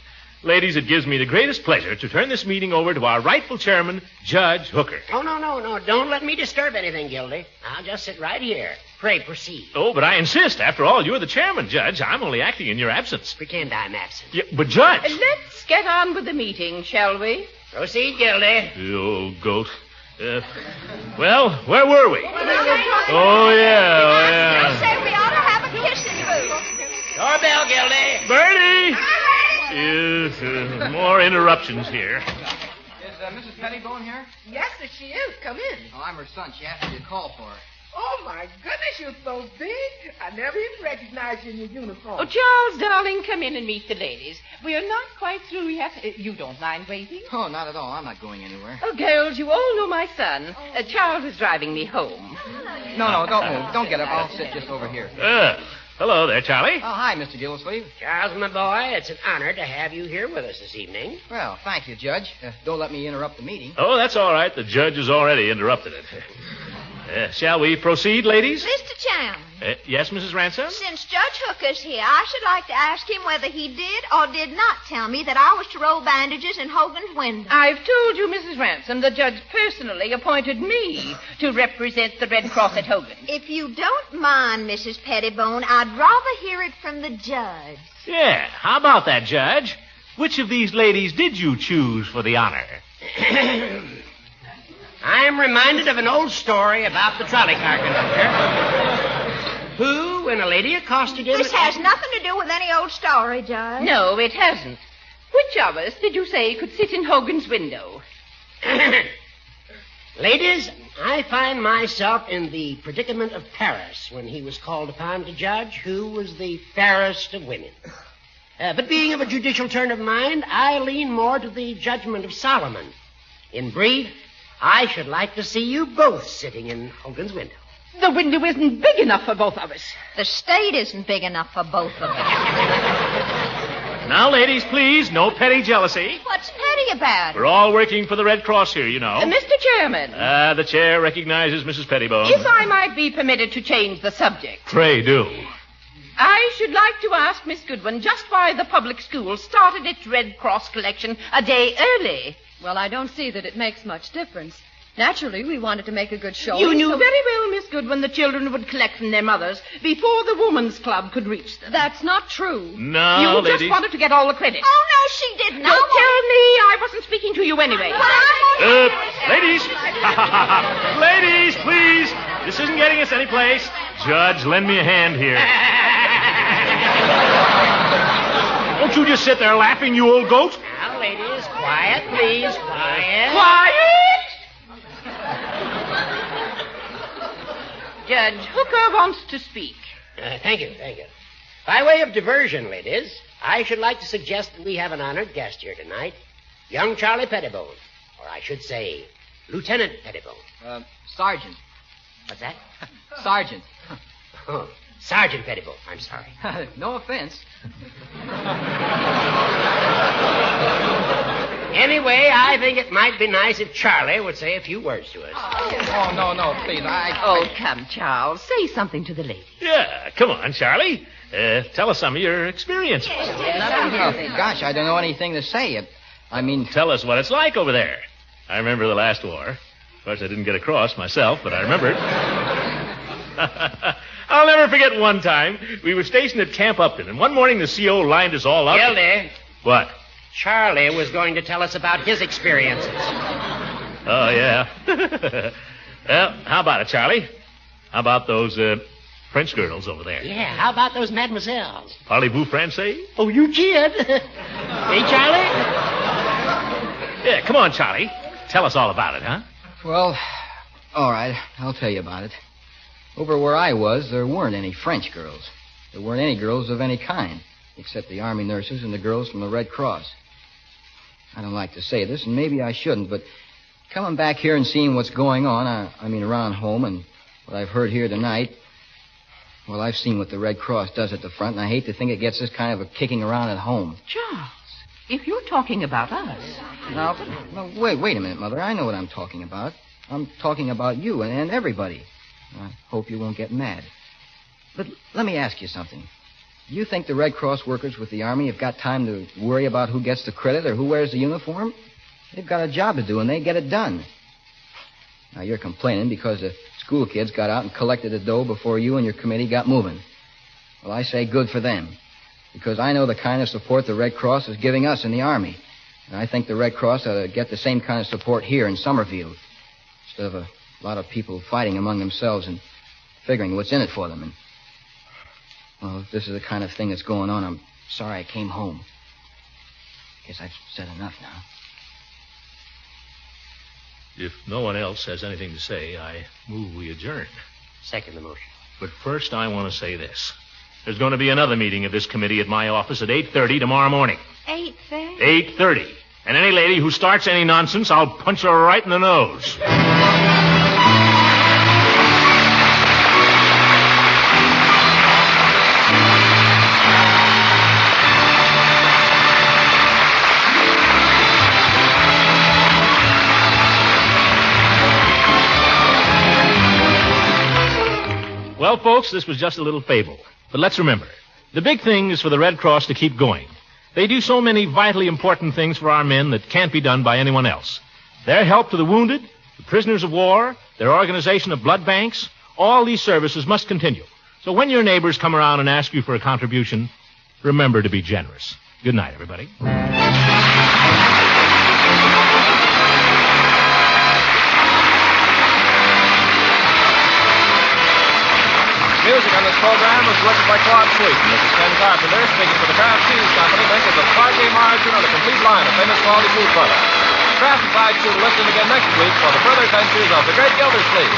Ladies, it gives me the greatest pleasure to turn this meeting over to our rightful chairman, Judge Hooker. Oh, no. Don't let me disturb anything, Gildy. I'll just sit right here. Pray, proceed. Oh, but I insist. After all, you're the chairman, Judge. I'm only acting in your absence. Pretend I'm absent. Yeah, but, Judge... Let's get on with the meeting, shall we? Proceed, Gildy. You old goat. Well, where were we? Oh, yeah. I say we ought to have a kissing booth. Doorbell, Gildy. Bertie! More interruptions here. Is Mrs. Pettibone here? Yes, sir, she is. Come in. Oh, I'm her son. She asked me to call for her. Oh, my goodness, you're so big. I never even recognized you in your uniform. Oh, Charles, darling, come in and meet the ladies. We are not quite through yet. You don't mind waiting? Oh, not at all. I'm not going anywhere. Oh, girls, you all know my son. Charles is driving me home. No, don't move. Don't get up. I'll sit just over here. Hello there, Charlie. Oh, hi, Mr. Gildersleeve. Charles, my boy, it's an honor to have you here with us this evening. Well, thank you, Judge. Don't let me interrupt the meeting. Oh, that's all right. The judge has already interrupted it. Shall we proceed, ladies? Mr. Chairman. Yes, Mrs. Ransom? Since Judge Hooker's here, I should like to ask him whether he did or did not tell me that I was to roll bandages in Hogan's window. I've told you, Mrs. Ransom, the judge personally appointed me to represent the Red Cross at Hogan. If you don't mind, Mrs. Pettibone, I'd rather hear it from the judge. Yeah, how about that, Judge? Which of these ladies did you choose for the honor? I'm reminded of an old story about the trolley car conductor who, when a lady accosted him... This has nothing to do with any old story, Judge. No, it hasn't. Which of us did you say could sit in Hogan's window? Ladies, I find myself in the predicament of Paris when he was called upon to judge who was the fairest of women. But being of a judicial turn of mind, I lean more to the judgment of Solomon. In brief, I should like to see you both sitting in Hogan's window. The window isn't big enough for both of us. The state isn't big enough for both of us. Now, ladies, please, no petty jealousy. What's petty about it? We're all working for the Red Cross here, you know. Mr. Chairman. The chair recognizes Mrs. Pettibone. If I might be permitted to change the subject. Pray do. I should like to ask Miss Goodwin just why the public school started its Red Cross collection a day early. Well, I don't see that it makes much difference. Naturally, we wanted to make a good showing. You knew so- very well, Miss Goodwin, the children would collect from their mothers before the woman's club could reach them. That's not true. No, You ladies. just wanted to get all the credit. Oh, no, she didn't. Don't tell me I wasn't speaking to you anyway. Ladies. Ladies, please. This isn't getting us any place. Judge, lend me a hand here. Don't you just sit there laughing, you old goat. Now, ladies, quiet, please. Quiet. Quiet! Judge Hooker wants to speak. Thank you. By way of diversion, ladies, I should like to suggest that we have an honored guest here tonight, young Charlie Pettibone, or I should say, Lieutenant Pettibone. Sergeant. What's that? Sergeant. Oh, Sergeant Pettibone. I'm sorry. No offense. Anyway, I think it might be nice if Charlie would say a few words to us. Oh, no, please. Oh, come, Charles. Say something to the lady. Yeah, come on, Charlie. Tell us some of your experiences. Gosh, I don't know anything to say. Tell us what it's like over there. I remember the last war. Of course, I didn't get across myself, but I remembered. I'll never forget one time. We were stationed at Camp Upton, and one morning the CO lined us all up. Gildy. What? Charlie was going to tell us about his experiences. Oh, yeah. Well, how about it, Charlie? How about those French girls over there? Yeah, how about those mademoiselles? Parlez-vous français? Oh, you kid. Hey, Charlie? Yeah, come on, Charlie. Tell us all about it, huh? Well, all right. I'll tell you about it. Over where I was, there weren't any French girls. There weren't any girls of any kind, except the Army nurses and the girls from the Red Cross. I don't like to say this, and maybe I shouldn't, but coming back here and seeing what's going on, around home, and what I've heard here tonight, well, I've seen what the Red Cross does at the front, and I hate to think it gets this kind of a kicking around at home. Charles, if you're talking about us. Now, wait a minute, Mother. I know what I'm talking about. I'm talking about you and everybody. I hope you won't get mad. But let me ask you something. Do you think the Red Cross workers with the Army have got time to worry about who gets the credit or who wears the uniform? They've got a job to do, and they get it done. Now, you're complaining because the school kids got out and collected the dough before you and your committee got moving. Well, I say good for them, because I know the kind of support the Red Cross is giving us in the Army. And I think the Red Cross ought to get the same kind of support here in Summerfield, instead of a lot of people fighting among themselves and figuring what's in it for them. And, well, if this is the kind of thing that's going on, I'm sorry I came home. Guess I've said enough now. If no one else has anything to say, I move we adjourn. Second the motion. But first, I want to say this. There's going to be another meeting of this committee at my office at 8:30 tomorrow morning. 8:30? 8:30. And any lady who starts any nonsense, I'll punch her right in the nose. Well, folks, this was just a little fable. But let's remember, the big thing is for the Red Cross to keep going. They do so many vitally important things for our men that can't be done by anyone else. Their help to the wounded, the prisoners of war, their organization of blood banks, all these services must continue. So when your neighbors come around and ask you for a contribution, remember to be generous. Good night, everybody. Music on this program was written by Claude Sweeten. This is Ken Carpenter speaking for the Kraft Cheese Company, makers of Parquet margarine and a complete line of famous quality food products. Kraft invites you to listen again next week for the further adventures of the great Gildersleeve.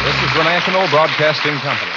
This is the National Broadcasting Company.